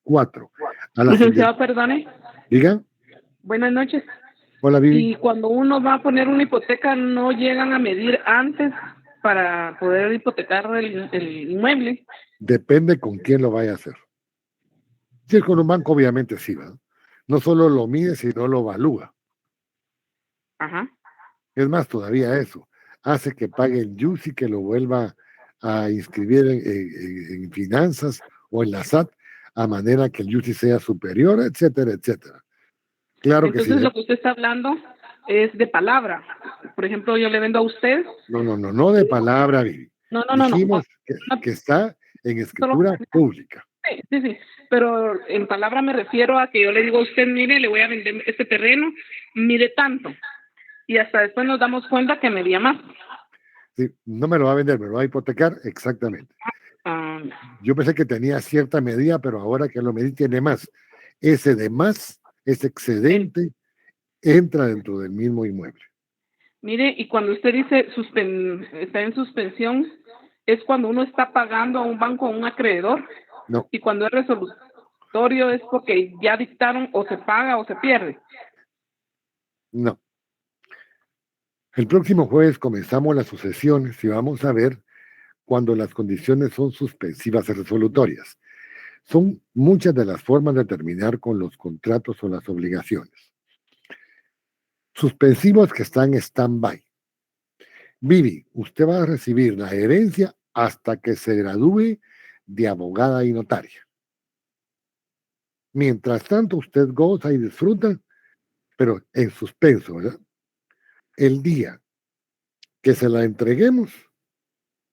4. Licenciado, perdone. Diga. Buenas noches. Hola, Vivi. Y cuando uno va a poner una hipoteca, ¿no llegan a medir antes para poder hipotecar el inmueble? Depende con quién lo vaya a hacer. Si es con un banco, obviamente sí, ¿verdad? No solo lo mide, sino lo evalúa. Ajá. Es más, todavía eso. Hace que pague el YUSI, que lo vuelva a inscribir en finanzas o en la SAT, a manera que el YUSI sea superior, etcétera, etcétera. Claro que sí. Entonces lo que usted está hablando es de palabra. Por ejemplo, yo le vendo a usted. No de palabra, Vivi. No. Dijimos que está en escritura pública. Sí. Pero en palabra me refiero a que yo le digo a usted, mire, le voy a vender este terreno, mire tanto. Y hasta después nos damos cuenta que medía más. Sí, no me lo va a vender, me lo va a hipotecar, exactamente. Yo pensé que tenía cierta medida, pero ahora que lo medí tiene más. Ese de más, ese excedente, entra dentro del mismo inmueble. Mire, y cuando usted dice está en suspensión, es cuando uno está pagando a un banco o a un acreedor. No. Y cuando es resolutorio es porque ya dictaron o se paga o se pierde. No. El próximo jueves comenzamos las sucesiones y vamos a ver cuando las condiciones son suspensivas y resolutorias. Son muchas de las formas de terminar con los contratos o las obligaciones. Suspensivos que están en stand-by. Vivi, usted va a recibir la herencia hasta que se gradúe de abogada y notaria. Mientras tanto, usted goza y disfruta, pero en suspenso, ¿verdad? El día que se la entreguemos,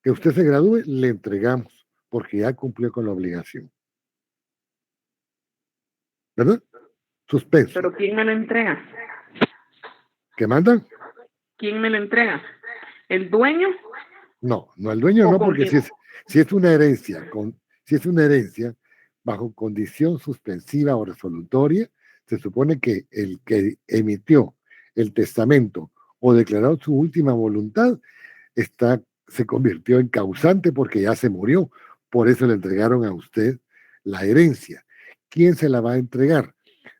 que usted se gradúe, le entregamos, porque ya cumplió con la obligación. ¿Verdad? Suspenso. Pero ¿quién me lo entrega? ¿Qué mandan? ¿Quién me lo entrega? ¿El dueño? No, no, el dueño ¿O no, con porque quién? si es una herencia, si es una herencia bajo condición suspensiva o resolutoria, se supone que el que emitió el testamento o declaró su última voluntad se convirtió en causante porque ya se murió. Por eso le entregaron a usted la herencia. ¿Quién se la va a entregar?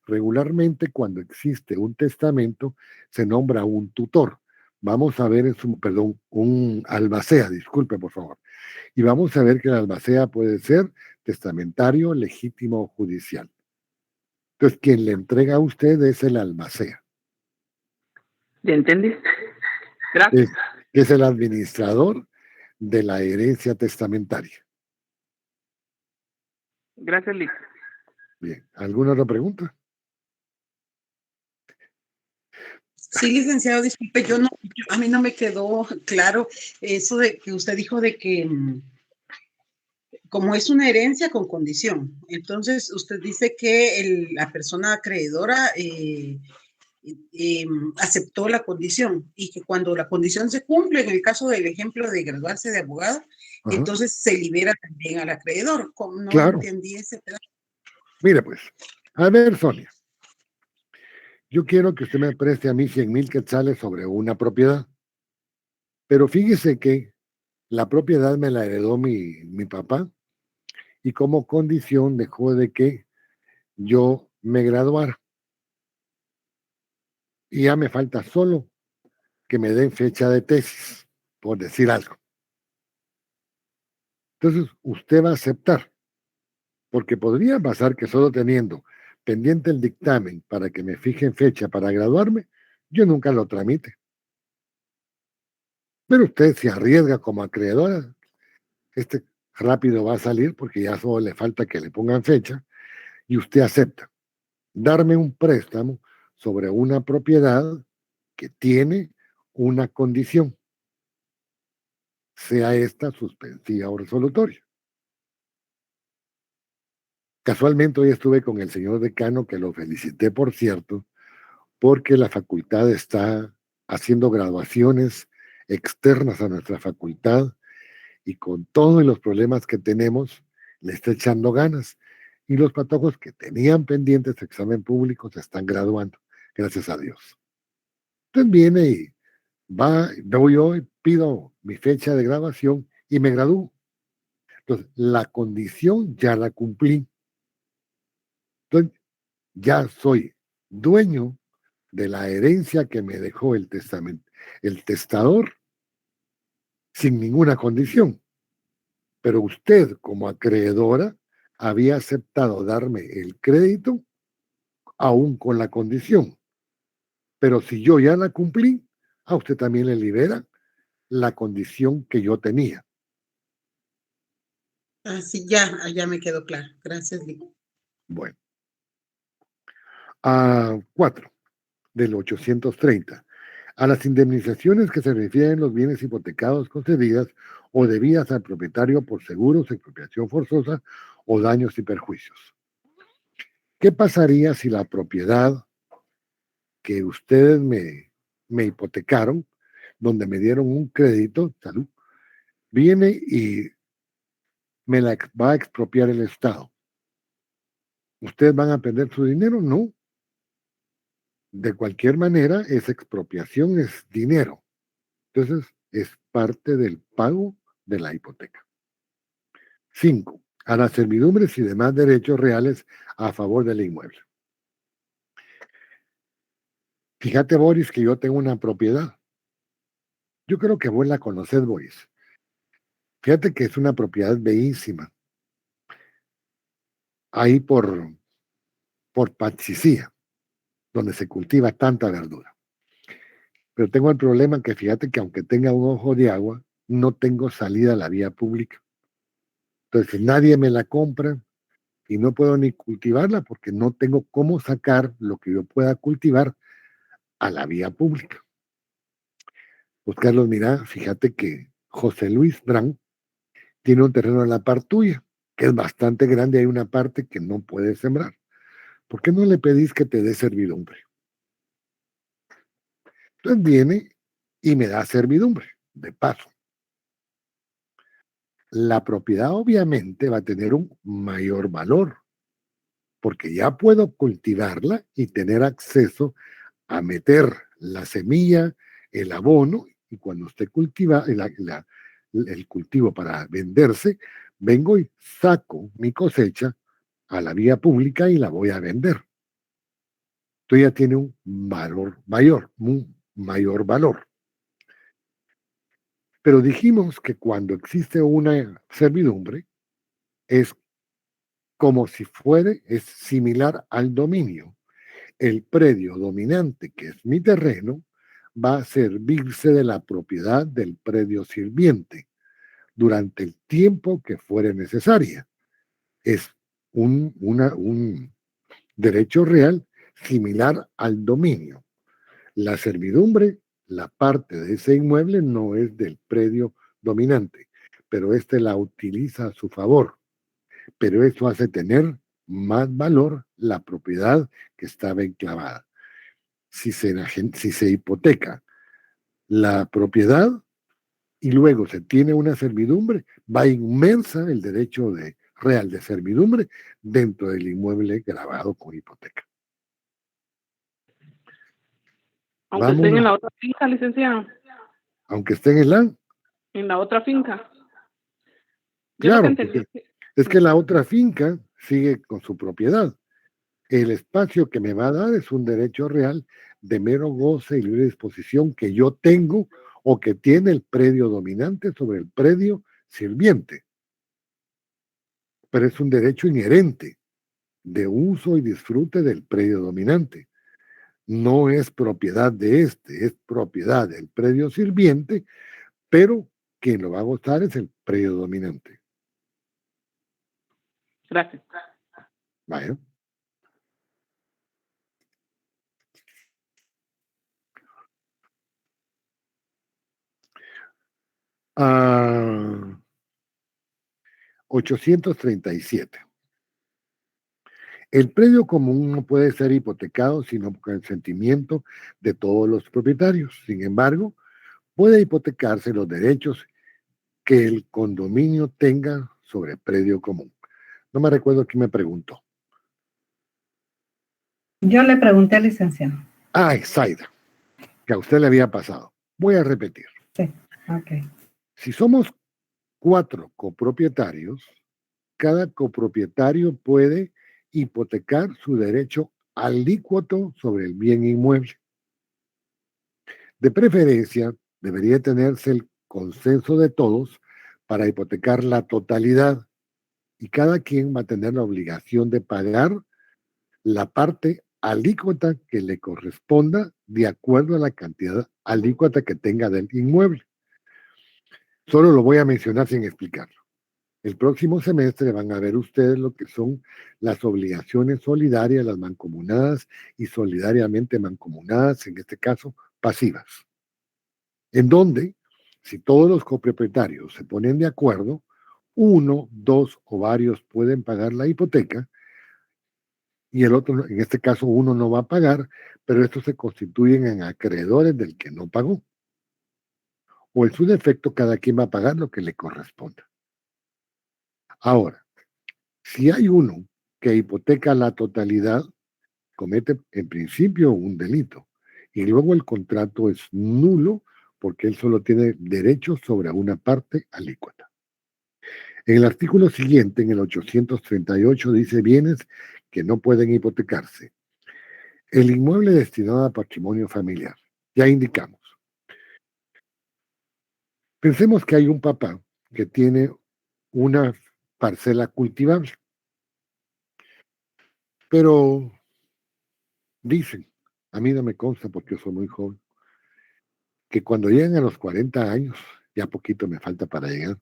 Regularmente, cuando existe un testamento, se nombra un tutor. Vamos a ver un albacea, disculpe por favor. Y vamos a ver que el albacea puede ser testamentario, legítimo o judicial. Entonces, quien le entrega a usted es el albacea. ¿Ya entendí? Gracias. Es el administrador de la herencia testamentaria. Gracias, Liz. Bien, ¿alguna otra pregunta? Sí, licenciado, disculpe, a mí no me quedó claro eso de que usted dijo de que como es una herencia con condición, entonces usted dice que la persona acreedora aceptó la condición y que cuando la condición se cumple, en el caso del ejemplo de graduarse de abogado, Ajá. entonces se libera también al acreedor. No Claro. entendí ese pedazo. Mire pues, a ver, Sonia, yo quiero que usted me preste a mí 100,000 quetzales sobre una propiedad, pero fíjese que la propiedad me la heredó mi papá y como condición dejó de que yo me graduara. Y ya me falta solo que me den fecha de tesis, por decir algo. Entonces, usted va a aceptar, porque podría pasar que solo teniendo pendiente el dictamen para que me fijen fecha para graduarme, yo nunca lo tramite. Pero usted se arriesga como acreedora, rápido va a salir porque ya solo le falta que le pongan fecha y usted acepta darme un préstamo sobre una propiedad que tiene una condición, sea esta suspensiva o resolutoria. Casualmente hoy estuve con el señor decano, que lo felicité, por cierto, porque la facultad está haciendo graduaciones externas a nuestra facultad y con todos los problemas que tenemos, le está echando ganas. Y los patojos que tenían pendientes de examen público se están graduando, gracias a Dios. Entonces viene y voy yo y pido mi fecha de graduación y me gradúo. Entonces, la condición ya la cumplí. Entonces, ya soy dueño de la herencia que me dejó el testador, sin ninguna condición. Pero usted, como acreedora, había aceptado darme el crédito aún con la condición. Pero si yo ya la cumplí, a usted también le libera la condición que yo tenía. Así ya me quedó claro. Gracias, Lico. Bueno. A 4 del 830. A las indemnizaciones que se refieren los bienes hipotecados concedidas o debidas al propietario por seguros, expropiación forzosa o daños y perjuicios. ¿Qué pasaría si la propiedad que ustedes me hipotecaron, donde me dieron un crédito, salud, viene y me la va a expropiar el Estado? ¿Ustedes van a perder su dinero? No. De cualquier manera, esa expropiación es dinero. Entonces, es parte del pago de la hipoteca. 5. A las servidumbres y demás derechos reales a favor del inmueble. Fíjate, Boris, que yo tengo una propiedad. Yo creo que vos la conocés, Boris. Fíjate que es una propiedad bellísima. Ahí por Patsicía, donde se cultiva tanta verdura. Pero tengo el problema que fíjate que aunque tenga un ojo de agua, no tengo salida a la vía pública. Entonces nadie me la compra y no puedo ni cultivarla porque no tengo cómo sacar lo que yo pueda cultivar a la vía pública. Pues Carlos, mira, fíjate que José Luis Brand tiene un terreno en la par tuya, que es bastante grande, hay una parte que no puedes sembrar. ¿Por qué no le pedís que te dé servidumbre? Entonces viene y me da servidumbre, de paso. La propiedad obviamente va a tener un mayor valor, porque ya puedo cultivarla y tener acceso a meter la semilla, el abono, y cuando esté cultiva el cultivo para venderse, vengo y saco mi cosecha a la vía pública y la voy a vender. Entonces ya tiene un valor mayor, un mayor valor. Pero dijimos que cuando existe una servidumbre, es como si fuera, es similar al dominio. El predio dominante, que es mi terreno, va a servirse de la propiedad del predio sirviente durante el tiempo que fuere necesaria. Es un derecho real similar al dominio. La servidumbre, la parte de ese inmueble no es del predio dominante, pero éste la utiliza a su favor. Pero eso hace tener más valor la propiedad que estaba enclavada. Si se hipoteca la propiedad y luego se tiene una servidumbre, va inmensa el derecho real de servidumbre dentro del inmueble grabado con hipoteca. Aunque estén en la otra finca, licenciado. Aunque estén en la otra finca. Claro, porque es que la otra finca sigue con su propiedad. El espacio que me va a dar es un derecho real de mero goce y libre disposición que yo tengo o que tiene el predio dominante sobre el predio sirviente. Pero es un derecho inherente de uso y disfrute del predio dominante. No es propiedad de este, es propiedad del predio sirviente, pero quien lo va a gozar es el predio dominante. Gracias. Vaya. Ah, 837. El predio común no puede ser hipotecado sino con el consentimiento de todos los propietarios. Sin embargo, puede hipotecarse los derechos que el condominio tenga sobre el predio común. No me recuerdo quién me preguntó. Yo le pregunté al licenciado. Zaida, que a usted le había pasado. Voy a repetir. Sí, ok. Si somos 4 copropietarios, cada copropietario puede hipotecar su derecho alícuoto sobre el bien inmueble. De preferencia, debería tenerse el consenso de todos para hipotecar la totalidad y cada quien va a tener la obligación de pagar la parte alícuota que le corresponda de acuerdo a la cantidad alícuota que tenga del inmueble. Solo lo voy a mencionar sin explicarlo. El próximo semestre van a ver ustedes lo que son las obligaciones solidarias, las mancomunadas y solidariamente mancomunadas, en este caso pasivas, en donde, si todos los copropietarios se ponen de acuerdo, 1, 2 o varios pueden pagar la hipoteca y el otro, en este caso, uno no va a pagar, pero estos se constituyen en acreedores del que no pagó. O en su defecto, cada quien va a pagar lo que le corresponda. Ahora, si hay uno que hipoteca la totalidad, comete en principio un delito y luego el contrato es nulo porque él solo tiene derecho sobre una parte alícuota. En el artículo siguiente, en el 838, dice bienes que no pueden hipotecarse. El inmueble destinado a patrimonio familiar. Ya indicamos. Pensemos que hay un papá que tiene una parcela cultivable, pero dicen, a mí no me consta porque yo soy muy joven, que cuando llegan a los 40 años, ya poquito me falta para llegar,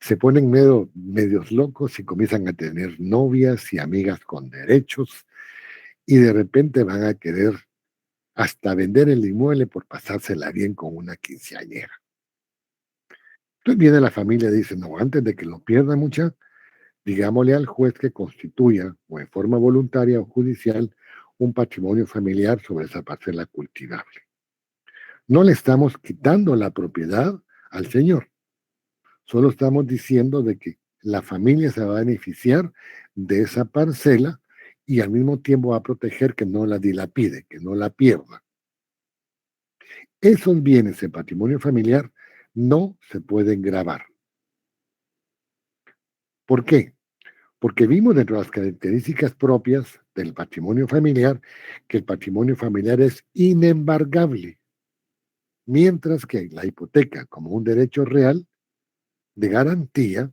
se ponen medios locos y comienzan a tener novias y amigas con derechos y de repente van a querer hasta vender el inmueble por pasársela bien con una quinceañera. Entonces viene la familia y dice, no, antes de que lo pierda mucha, digámosle al juez que constituya, o en forma voluntaria o judicial, un patrimonio familiar sobre esa parcela cultivable. No le estamos quitando la propiedad al señor, solo estamos diciendo de que la familia se va a beneficiar de esa parcela y al mismo tiempo va a proteger que no la dilapide, que no la pierda. Esos bienes en patrimonio familiar no se pueden gravar. ¿Por qué? Porque vimos dentro de las características propias del patrimonio familiar que el patrimonio familiar es inembargable, mientras que la hipoteca, como un derecho real de garantía,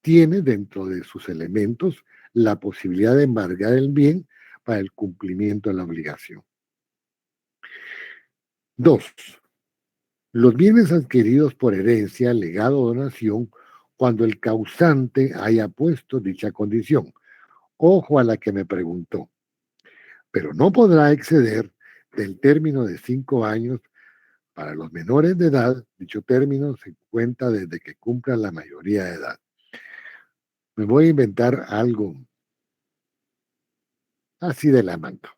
tiene dentro de sus elementos la posibilidad de embargar el bien para el cumplimiento de la obligación. 2. Los bienes adquiridos por herencia, legado o donación, cuando el causante haya puesto dicha condición. Ojo a la que me preguntó. Pero no podrá exceder del término de 5 años para los menores de edad. Dicho término se cuenta desde que cumplan la mayoría de edad. Me voy a inventar algo así de la manga.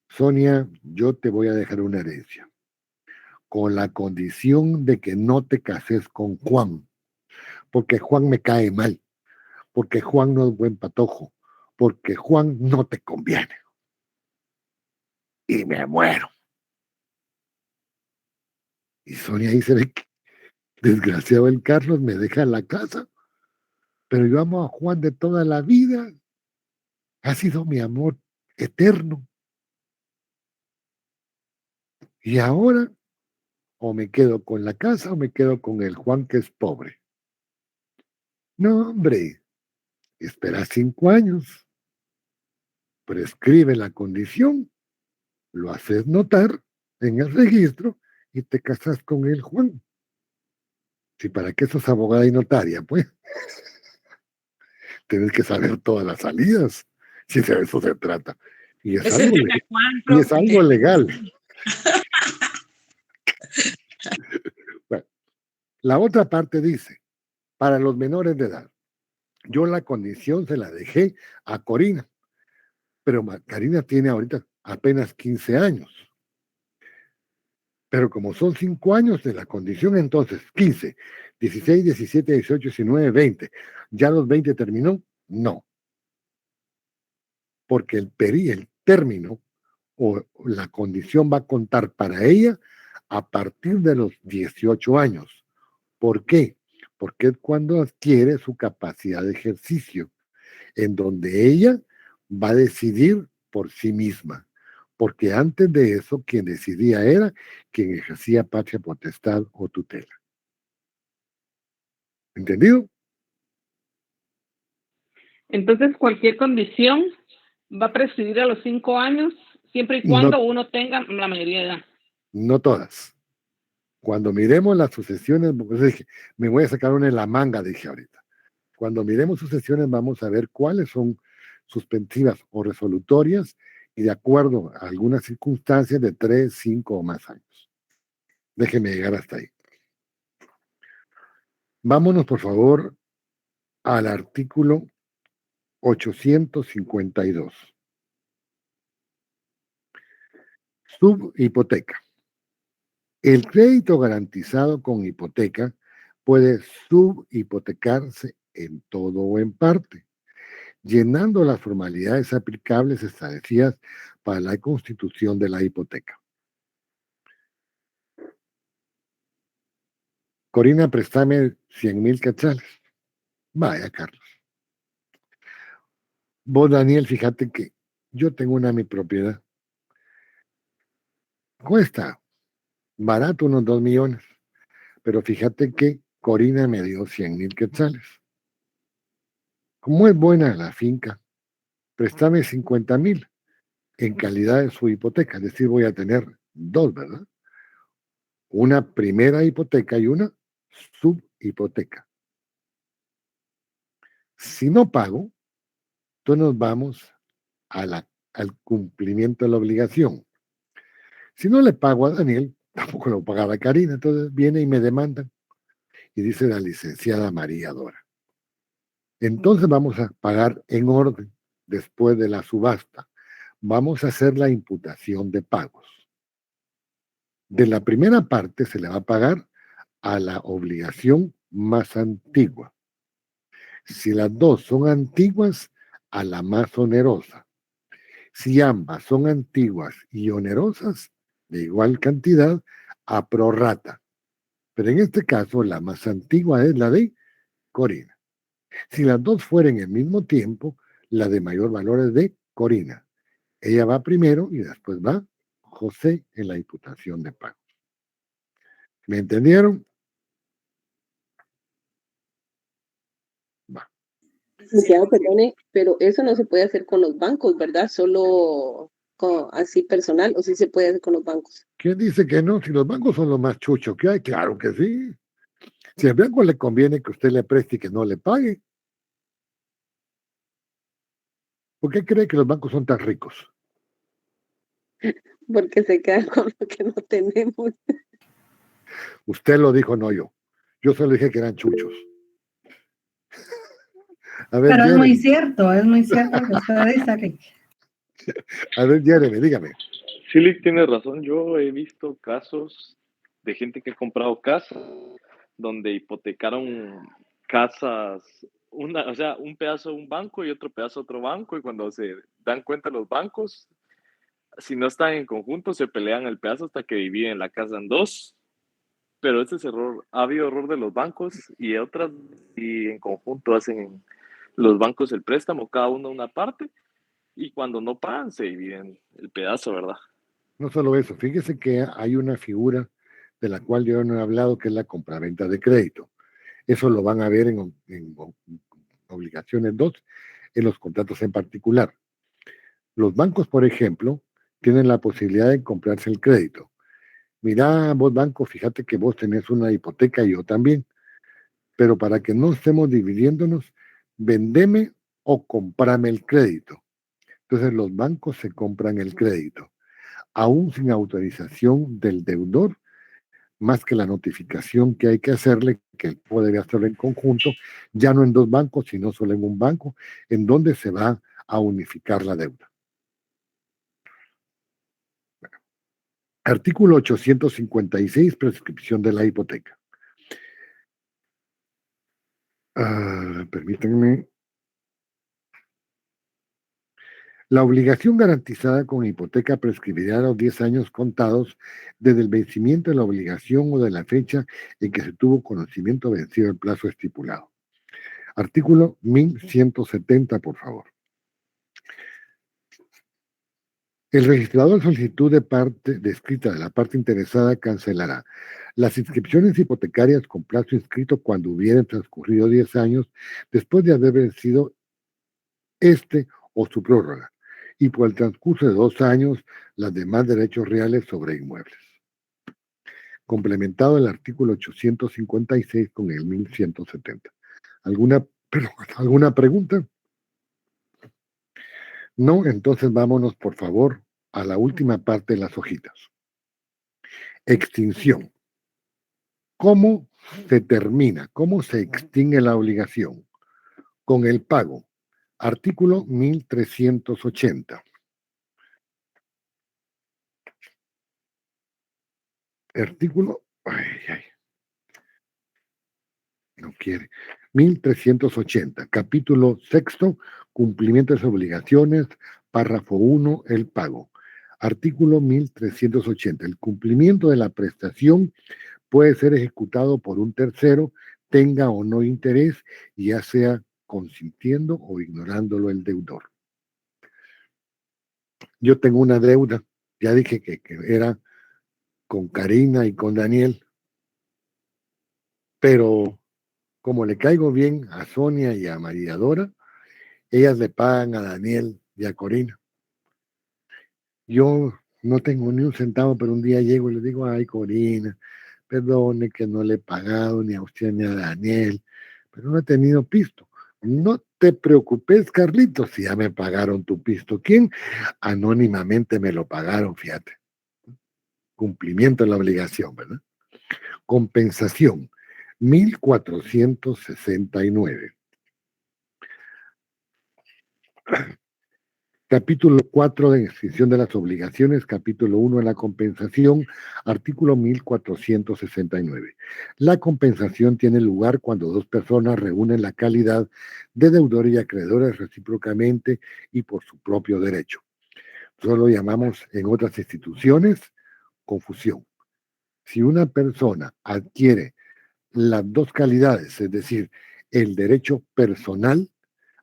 Sonia, yo te voy a dejar una herencia, con la condición de que no te cases con Juan, porque Juan me cae mal, porque Juan no es buen patojo, porque Juan no te conviene. Y me muero. Y Sonia dice, desgraciado el Carlos, me deja en la casa, pero yo amo a Juan de toda la vida, ha sido mi amor eterno. Y ahora, o me quedo con la casa o me quedo con el Juan que es pobre. No, hombre, espera 5 años, prescribe la condición, lo haces notar en el registro y te casas con el Juan. Si para qué sos abogada y notaria, pues, tienes que saber todas las salidas, si de eso se trata. Y es, Ese algo, es el Juan, y es algo legal. Bueno, la otra parte dice, para los menores de edad, yo la condición se la dejé a Corina, pero Karina tiene ahorita apenas 15 años. Pero como son 5 años de la condición, entonces 15, 16, 17, 18, 19, 20. ¿Ya los 20 terminó? No. Porque el término o la condición va a contar para ella a partir de los 18 años. ¿Por qué? Porque es cuando adquiere su capacidad de ejercicio, en donde ella va a decidir por sí misma. Porque antes de eso, quien decidía era quien ejercía patria potestad o tutela. ¿Entendido? Entonces, cualquier condición va a prescribir a los 5 años, siempre y cuando No, uno tenga la mayoría de edad. no todas. Cuando miremos las sucesiones, dije, me voy a sacar una en la manga, dije ahorita. Cuando miremos sucesiones, vamos a ver cuáles son suspensivas o resolutorias y de acuerdo a algunas circunstancias de 3, 5 o más años. Déjeme llegar hasta ahí. Vámonos, por favor, al artículo 852. Subhipoteca. El crédito garantizado con hipoteca puede subhipotecarse en todo o en parte, llenando las formalidades aplicables establecidas para la constitución de la hipoteca. Corina, préstame 100,000 quetzales. Vaya, Carlos. Vos, Daniel, fíjate que yo tengo una mi propiedad. Cuesta barato unos 2 millones, pero fíjate que Corina me dio 100,000 quetzales. Como es buena la finca, préstame 50,000 en calidad de su hipoteca, es decir, voy a tener 2, ¿verdad? Una primera hipoteca y una subhipoteca. Si no pago, entonces nos vamos al cumplimiento de la obligación. Si no le pago a Daniel, tampoco lo pagaba a Karina, entonces viene y me demandan. Y dice la licenciada María Dora. Entonces vamos a pagar en orden después de la subasta. Vamos a hacer la imputación de pagos. De la primera parte se le va a pagar a la obligación más antigua. Si las dos son antiguas, a la más onerosa. Si ambas son antiguas y onerosas, de igual cantidad, a prorrata. Pero en este caso, la más antigua es la de Corina. Si las dos fueren al mismo tiempo, la de mayor valor es de Corina. Ella va primero y después va José en la imputación de pago. ¿Me entendieron? Va. Licenciado, perdone, pero eso no se puede hacer con los bancos, ¿verdad? Solo así personal, o sí se puede hacer con los bancos. ¿Quién dice que no? Si los bancos son los más chuchos que hay, claro que sí. Si al banco le conviene que usted le preste y que no le pague. ¿Por qué cree que los bancos son tan ricos? Porque se quedan con lo que no tenemos. Usted lo dijo, no yo. Yo solo dije que eran chuchos. A ver, Pero es Jeremy. muy cierto lo que usted dice, Rick. A ver, Jeremy, dígame. Sí, Lick tiene razón. Yo he visto casos de gente que ha comprado casas donde hipotecaron casas, o sea, un pedazo de un banco y otro pedazo de otro banco, y cuando se dan cuenta los bancos, si no están en conjunto, se pelean el pedazo hasta que dividen la casa en dos. Pero ese es error, ha habido error de los bancos y otras, y en conjunto hacen los bancos el préstamo, cada uno una parte, y cuando no pagan se dividen el pedazo, ¿verdad? No solo eso, fíjese que hay una figura de la cual yo no he hablado, que es la compraventa de crédito. Eso lo van a ver en obligaciones 2, en los contratos en particular. Los bancos, por ejemplo, tienen la posibilidad de comprarse el crédito. Mirá, vos banco, fíjate que vos tenés una hipoteca y yo también, pero para que no estemos dividiéndonos, vendeme o comprame el crédito. Entonces los bancos se compran el crédito, aún sin autorización del deudor, más que la notificación que hay que hacerle, que él puede hacerlo en conjunto, ya no en dos bancos, sino solo en un banco, en donde se va a unificar la deuda. Artículo 856, prescripción de la hipoteca. Permítanme. La obligación garantizada con hipoteca prescribirá a los 10 años contados desde el vencimiento de la obligación o de la fecha en que se tuvo conocimiento vencido el plazo estipulado. Artículo 1170, por favor. El registrador solicitud de parte descrita de la parte interesada cancelará las inscripciones hipotecarias con plazo inscrito cuando hubieran transcurrido 10 años después de haber vencido este o su prórroga, y por el transcurso de 2 años las demás derechos reales sobre inmuebles. Complementado el artículo 856 con el 1170. ¿Alguna pregunta? No, entonces vámonos por favor a la última parte de las hojitas. Extinción. ¿Cómo se termina? ¿Cómo se extingue la obligación? Con el pago. Artículo 1380. Artículo, no quiere. 1380, capítulo 6, cumplimiento de sus obligaciones, párrafo 1, el pago. Artículo 1380, el cumplimiento de la prestación puede ser ejecutado por un tercero, tenga o no interés, ya sea consintiendo o ignorándolo el deudor. Yo tengo una deuda, ya dije que era con Karina y con Daniel, pero como le caigo bien a Sonia y a María Dora, ellas le pagan a Daniel y a Corina. Yo no tengo ni un centavo, pero un día llego y le digo, ay, Corina, perdone que no le he pagado ni a usted ni a Daniel, pero no he tenido pisto. No te preocupes, Carlitos, si ya me pagaron tu pisto. ¿Quién? Anónimamente me lo pagaron, fíjate. Cumplimiento de la obligación, ¿verdad? Compensación, 1469. Capítulo 4 de extinción de las obligaciones, capítulo 1 de la compensación, artículo 1469. La compensación tiene lugar cuando dos personas reúnen la calidad de deudor y acreedores recíprocamente y por su propio derecho. Eso lo llamamos en otras instituciones confusión. Si una persona adquiere las dos calidades, es decir, el derecho personal,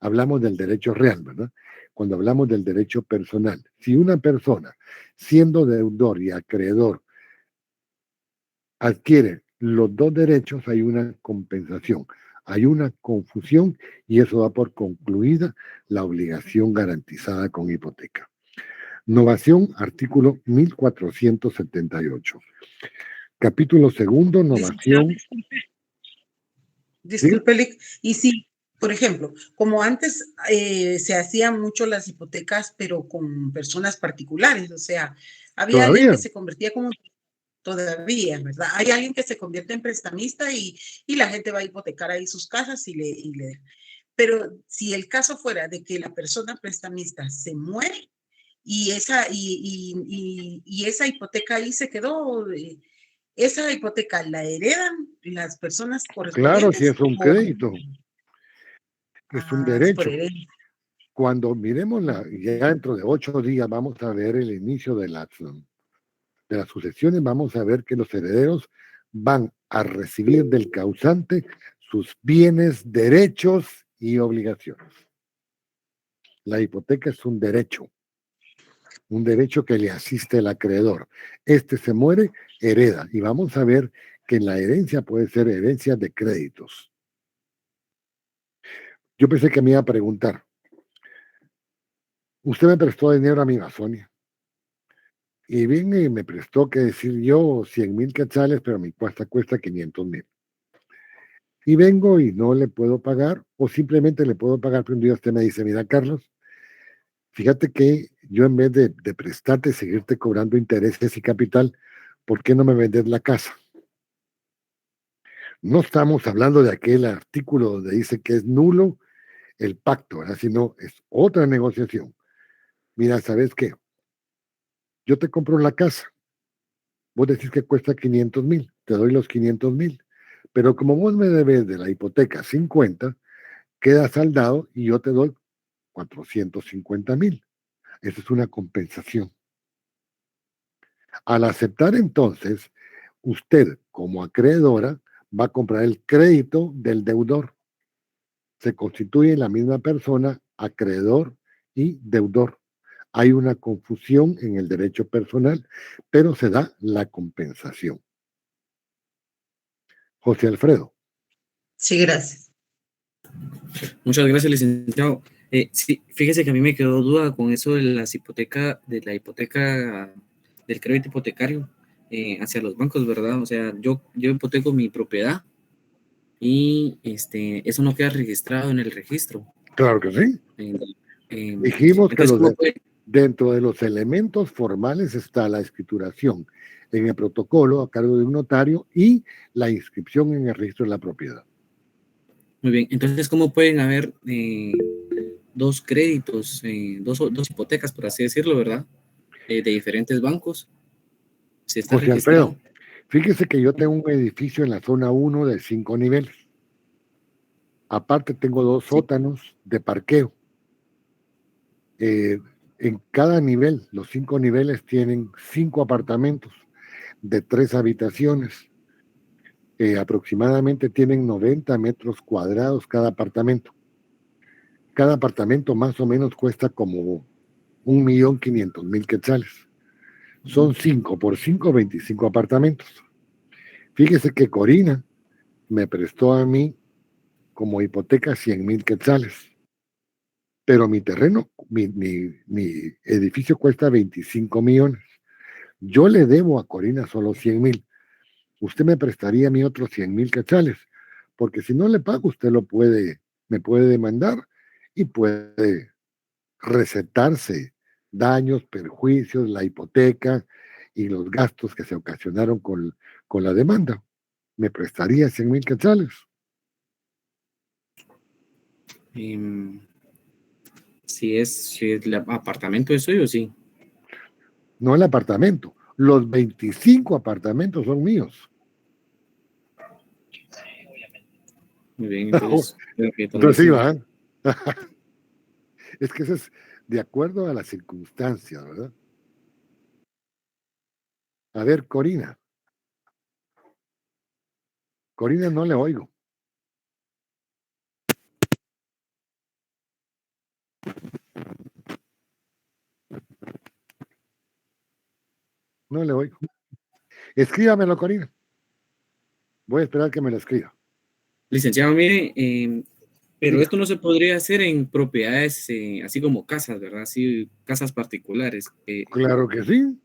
hablamos del derecho real, ¿verdad? Cuando hablamos del derecho personal, si una persona, siendo deudor y acreedor, adquiere los dos derechos, hay una compensación, hay una confusión y eso da por concluida la obligación garantizada con hipoteca. Novación, artículo 1478. Capítulo segundo, novación. Disculpe, y si, por ejemplo, como antes se hacían mucho las hipotecas, pero con personas particulares, o sea, había alguien que se convertía como todavía, ¿verdad? Hay alguien que se convierte en prestamista y la gente va a hipotecar ahí sus casas y le... Pero si el caso fuera de que la persona prestamista se muere y esa hipoteca ahí se quedó... ¿Esa hipoteca la heredan las personas correspondientes? Claro, si es un crédito. Es un derecho. Es Cuando miremos ya dentro de 8 días vamos a ver el inicio de las sucesiones, vamos a ver que los herederos van a recibir del causante sus bienes, derechos y obligaciones. La hipoteca es un derecho que le asiste al acreedor. Este se muere, hereda, y vamos a ver que en la herencia puede ser herencia de créditos. Yo pensé que me iba a preguntar, usted me prestó dinero a mi Sonia, y viene y me prestó, que decir yo, 100,000 quetzales, pero mi cuesta 500,000. Y vengo y no le puedo pagar, o simplemente le puedo pagar, pero un día usted me dice, mira, Carlos, fíjate que yo en vez de prestarte, seguirte cobrando intereses y capital, ¿por qué no me vendes la casa? No estamos hablando de aquel artículo donde dice que es nulo el pacto, ¿verdad? Sino es otra negociación. Mira, ¿sabes qué? Yo te compro la casa. Vos decís que cuesta 500,000, te doy los 500,000. Pero como vos me debes de la hipoteca 50, queda saldado y yo te doy 450,000. Esa es una compensación. Al aceptar entonces, usted como acreedora va a comprar el crédito del deudor. Se constituye la misma persona, acreedor y deudor. Hay una confusión en el derecho personal, pero se da la compensación. José Alfredo. Sí, gracias. Muchas gracias, licenciado. Sí, fíjese que a mí me quedó duda con eso de la hipoteca del crédito hipotecario hacia los bancos, ¿verdad? O sea, yo hipoteco mi propiedad y eso no queda registrado en el registro. Claro que sí. Dijimos que dentro de los elementos formales está la escrituración en el protocolo a cargo de un notario y la inscripción en el registro de la propiedad. Muy bien, entonces, ¿cómo pueden haber dos créditos, dos hipotecas, por así decirlo, ¿verdad? De diferentes bancos. Si está José Alfredo, fíjese que yo tengo un edificio en la zona 1 de 5 niveles. Aparte tengo 2 sótanos de parqueo. En cada nivel, los 5 niveles tienen 5 apartamentos de 3 habitaciones. Aproximadamente tienen 90 metros cuadrados cada apartamento. Cada apartamento más o menos cuesta como 1,500,000 quetzales. Son 5 por 5, 25 apartamentos. Fíjese que Corina me prestó a mí como hipoteca 100,000 quetzales. Pero mi terreno, mi edificio cuesta 25 millones. Yo le debo a Corina solo 100,000. usted me prestaría a mí otros 100,000 quetzales, porque si no le pago, usted me puede demandar y puede recetarse daños, perjuicios, la hipoteca y los gastos que se ocasionaron con la demanda. ¿Me prestaría 100,000 quetzales? Si es el apartamento es suyo, sí. No el apartamento. Los 25 apartamentos son míos. Muy bien, entonces. Entonces sí, ¿verdad? Es que eso es de acuerdo a las circunstancias, ¿verdad? A ver, Corina. Corina, no le oigo. No le oigo. Escríbamelo, Corina. Voy a esperar que me lo escriba. Licenciado, mire, pero Diga. esto no se podría hacer en propiedades así como casas, ¿verdad? Así, casas particulares. Claro que sí.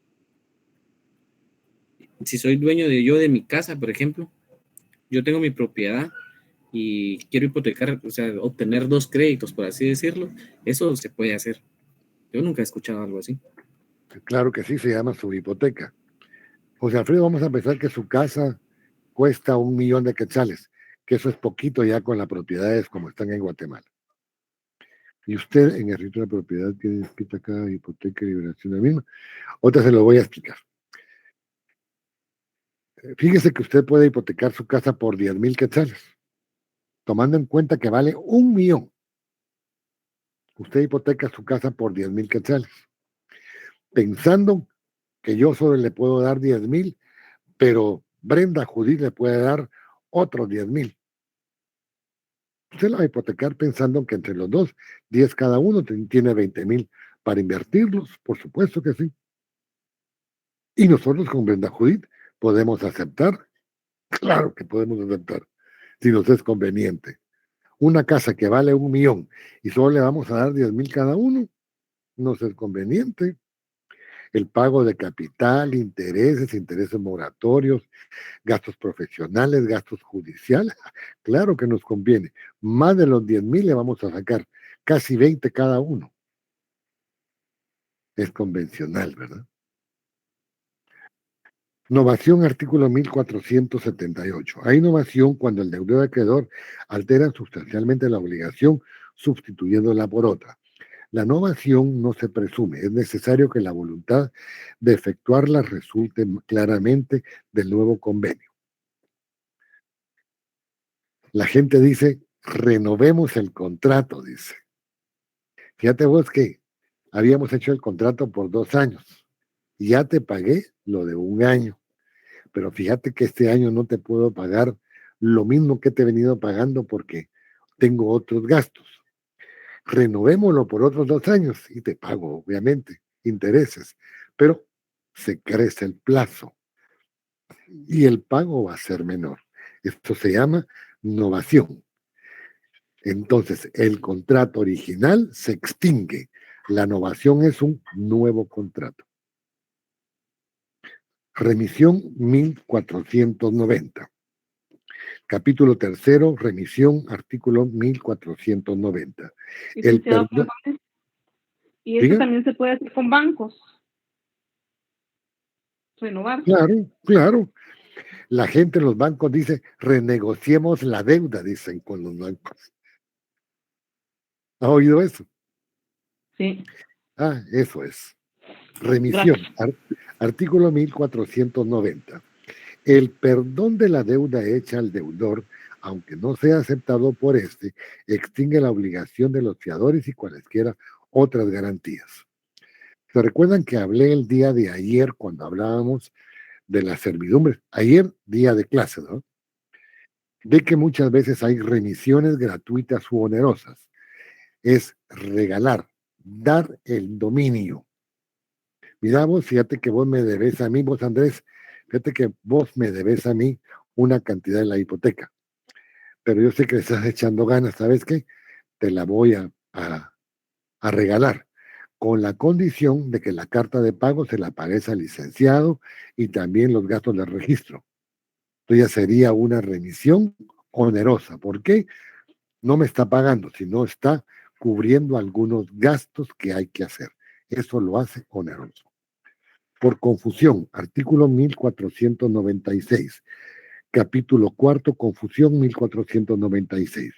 Si soy dueño de mi casa, por ejemplo, yo tengo mi propiedad y quiero hipotecar, o sea, obtener 2 créditos, por así decirlo, eso se puede hacer. Yo nunca he escuchado algo así. Claro que sí, se llama su hipoteca. José Alfredo, vamos a pensar que su casa cuesta 1,000,000 de quetzales, que eso es poquito ya con las propiedades como están en Guatemala. Y usted en el registro de propiedad tiene escrita acá hipoteca y liberación del mismo. Otra se lo voy a explicar. Fíjese que usted puede hipotecar su casa por 10,000 quetzales, tomando en cuenta que vale 1,000,000. Usted hipoteca su casa por 10,000 quetzales, pensando que yo solo le puedo dar 10,000, pero Brenda Judith le puede dar otros 10,000. Usted la va a hipotecar pensando que entre los dos, 10 cada uno, tiene 20,000 para invertirlos, por supuesto que sí. Y nosotros con Brenda Judith podemos aceptar, claro que podemos aceptar, si nos es conveniente. Una casa que vale 1,000,000 y solo le vamos a dar 10,000 cada uno, no es conveniente. El pago de capital, intereses moratorios, gastos profesionales, gastos judiciales, claro que nos conviene. Más de los 10,000 le vamos a sacar, casi 20 cada uno. Es convencional, ¿verdad? Novación, artículo 1478. Hay novación cuando el deudor acreedor altera sustancialmente la obligación sustituyéndola por otra. La novación no se presume, es necesario que la voluntad de efectuarla resulte claramente del nuevo convenio. La gente dice, renovemos el contrato, dice. Fíjate vos que habíamos hecho el contrato por 2 años. Ya te pagué lo de 1 año, pero fíjate que este año no te puedo pagar lo mismo que te he venido pagando porque tengo otros gastos. Renovémoslo por otros 2 años y te pago, obviamente, intereses, pero se crece el plazo y el pago va a ser menor. Esto se llama novación. Entonces, el contrato original se extingue. La novación es un nuevo contrato. Remisión 1490. Capítulo 3, remisión, artículo 1490. El Licenciado, perdón. y esto ¿Diga? también se puede hacer con bancos. Renovar. Claro. La gente en los bancos dice, renegociemos la deuda, dicen con los bancos. ¿Ha oído eso? Sí. Eso es. Remisión, Gracias. artículo 1490. El perdón de la deuda hecha al deudor, aunque no sea aceptado por éste, extingue la obligación de los fiadores y cualesquiera otras garantías. ¿Se recuerdan que hablé el día de ayer cuando hablábamos de las servidumbres? Ayer, día de clase, ¿no? De que muchas veces hay remisiones gratuitas u onerosas. Es regalar, dar el dominio. Mira vos, fíjate que vos me debes a mí, vos Andrés, fíjate que vos me debes a mí una cantidad de la hipoteca. Pero yo sé que le estás echando ganas, ¿sabes qué? Te la voy a regalar, con la condición de que la carta de pago se la pagues al licenciado y también los gastos de registro. Entonces ya sería una remisión onerosa. ¿Por qué? No me está pagando, sino está cubriendo algunos gastos que hay que hacer. Eso lo hace oneroso. Por confusión, artículo 1496, capítulo cuarto, confusión 1496.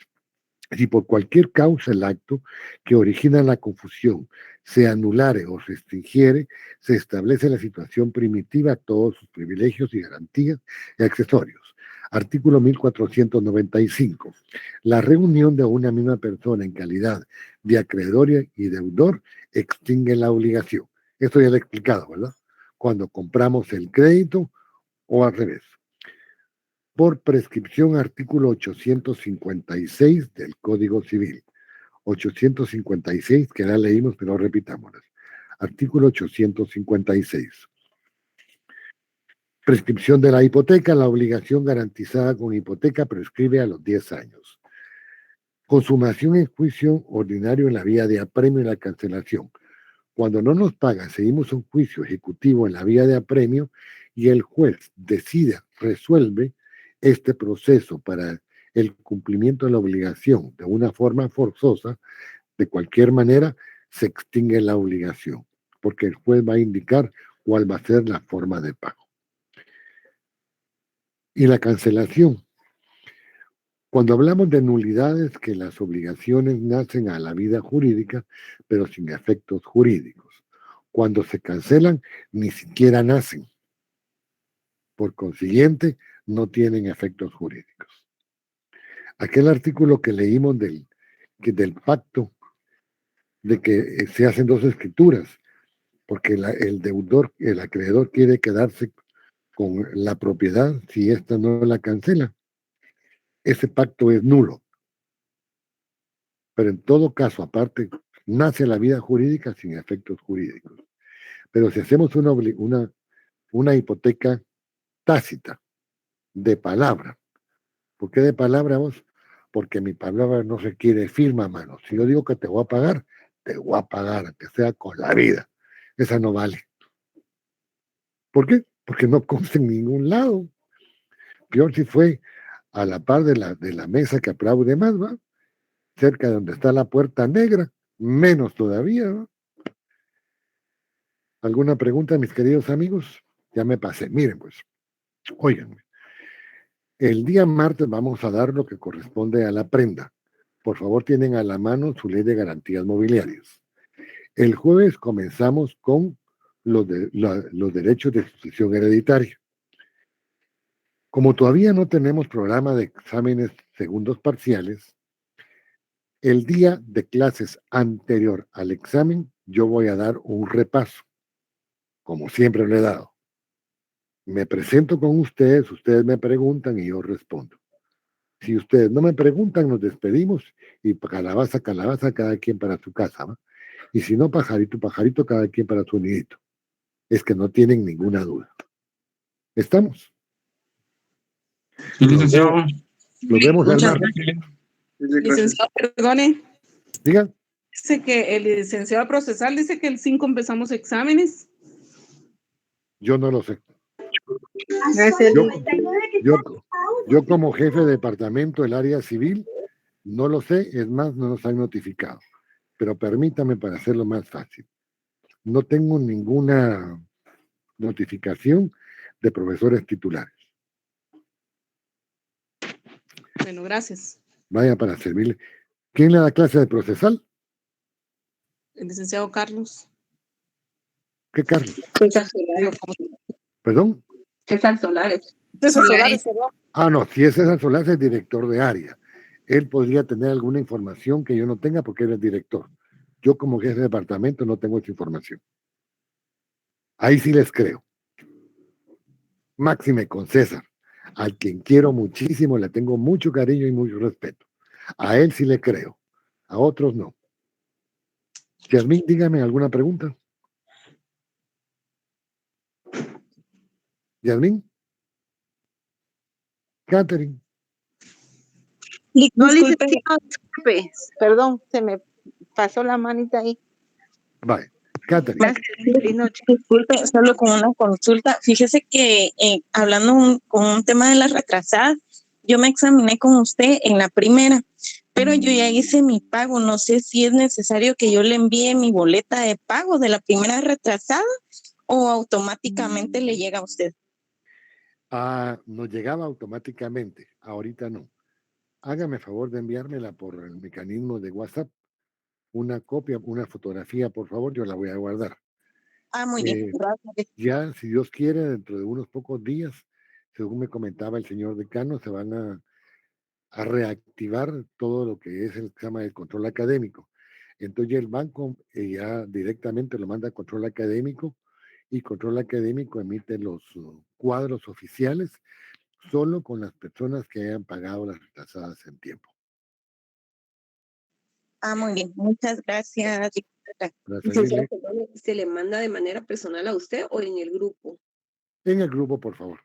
Si por cualquier causa el acto que origina la confusión se anulare o restringiere, se establece la situación primitiva, todos sus privilegios y garantías y accesorios. Artículo 1495. La reunión de una misma persona en calidad de acreedor y deudor extingue la obligación. Esto ya lo he explicado, ¿verdad? Cuando compramos el crédito o al revés. Por prescripción, artículo 856 del Código Civil. 856, que ya leímos, pero repitámoslas. Artículo 856. Prescripción de la hipoteca. La obligación garantizada con hipoteca prescribe a los 10 años. Consumación en juicio ordinario en la vía de apremio y la cancelación. Cuando no nos paga, seguimos un juicio ejecutivo en la vía de apremio y el juez decide, resuelve este proceso para el cumplimiento de la obligación de una forma forzosa, de cualquier manera se extingue la obligación, porque el juez va a indicar cuál va a ser la forma de pago. Y la cancelación. Cuando hablamos de nulidades, que las obligaciones nacen a la vida jurídica, pero sin efectos jurídicos. Cuando se cancelan, ni siquiera nacen. Por consiguiente, no tienen efectos jurídicos. Aquel artículo que leímos del pacto, de que se hacen dos escrituras, porque el deudor, el acreedor quiere quedarse con la propiedad si ésta no la cancela. Ese pacto es nulo. Pero en todo caso, aparte, nace la vida jurídica sin efectos jurídicos. Pero si hacemos una hipoteca tácita, de palabra, ¿por qué de palabra vos? Porque mi palabra no requiere firma, mano. Si yo digo que te voy a pagar, te voy a pagar, aunque sea con la vida. Esa no vale. ¿Por qué? Porque no consta en ningún lado. Peor si fue a la par de la mesa que aplaude más, ¿va? Cerca de donde está la puerta negra, menos todavía, ¿va? ¿Alguna pregunta, mis queridos amigos? Ya me pasé. Miren, pues, óiganme. El día martes vamos a dar lo que corresponde a la prenda. Por favor, tienen a la mano su ley de garantías mobiliarias. El jueves comenzamos con los derechos de sucesión hereditaria. Como todavía no tenemos programa de exámenes segundos parciales, el día de clases anterior al examen, yo voy a dar un repaso, como siempre lo he dado. Me presento con ustedes me preguntan y yo respondo. Si ustedes no me preguntan, nos despedimos y calabaza, cada quien para su casa, ¿va? Y si no, pajarito, pajarito, cada quien para su nidito. Es que no tienen ninguna duda. ¿Estamos? Sí, licenciado. Nos vemos el Muchas martes. gracias. Licenciado, perdone. Diga. Dice que el licenciado procesal dice que el 5 empezamos exámenes. Yo no lo sé. Gracias. Yo como jefe de departamento del área civil, no lo sé, es más, no nos han notificado. Pero permítame para hacerlo más fácil. No tengo ninguna notificación de profesores titulares. Bueno, gracias. Vaya para servirle. ¿Quién le da clase de procesal? El licenciado Carlos. ¿Qué Carlos? César Solares. ¿Perdón? César Solares. César Solares, perdón. Ah, no, si es César Solares, es director de área. Él podría tener alguna información que yo no tenga porque él es director. Yo como jefe de departamento no tengo esa información. Ahí sí les creo. Máxime con César, al quien quiero muchísimo, le tengo mucho cariño y mucho respeto. A él sí le creo, a otros no. Yasmín, dígame alguna pregunta. Yasmín. Catherine. No, licenciado, disculpe, perdón, se me pasó la manita ahí. Vale. Catherine. Gracias. Disculpe, solo con una consulta. Fíjese que hablando con un tema de las retrasadas, yo me examiné con usted en la primera, pero yo ya hice mi pago. No sé si es necesario que yo le envíe mi boleta de pago de la primera retrasada o automáticamente le llega a usted. Nos llegaba automáticamente, ahorita no. Hágame favor de enviármela por el mecanismo de WhatsApp. Una copia, una fotografía, por favor, yo la voy a guardar. Muy bien, gracias. Ya, si Dios quiere, dentro de unos pocos días, según me comentaba el señor decano, se van a reactivar todo lo que es el tema del control académico. Entonces ya el banco ya directamente lo manda a control académico y control académico emite los cuadros oficiales solo con las personas que hayan pagado las retrasadas en tiempo. Muy bien, muchas gracias. ¿Se le manda de manera personal a usted o en el grupo? En el grupo, por favor.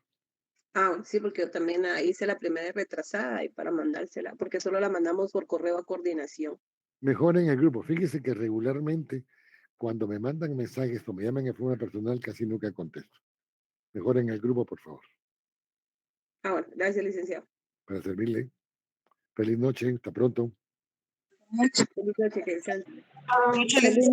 Sí, porque yo también hice la primera retrasada y para mandársela, porque solo la mandamos por correo a coordinación. Mejor en el grupo. Fíjese que regularmente cuando me mandan mensajes o me llaman en forma personal casi nunca contesto. Mejor en el grupo, por favor. Bueno, gracias, licenciado. Para servirle. Feliz noche, hasta pronto. Feliz noche, que descanse. Muchas gracias.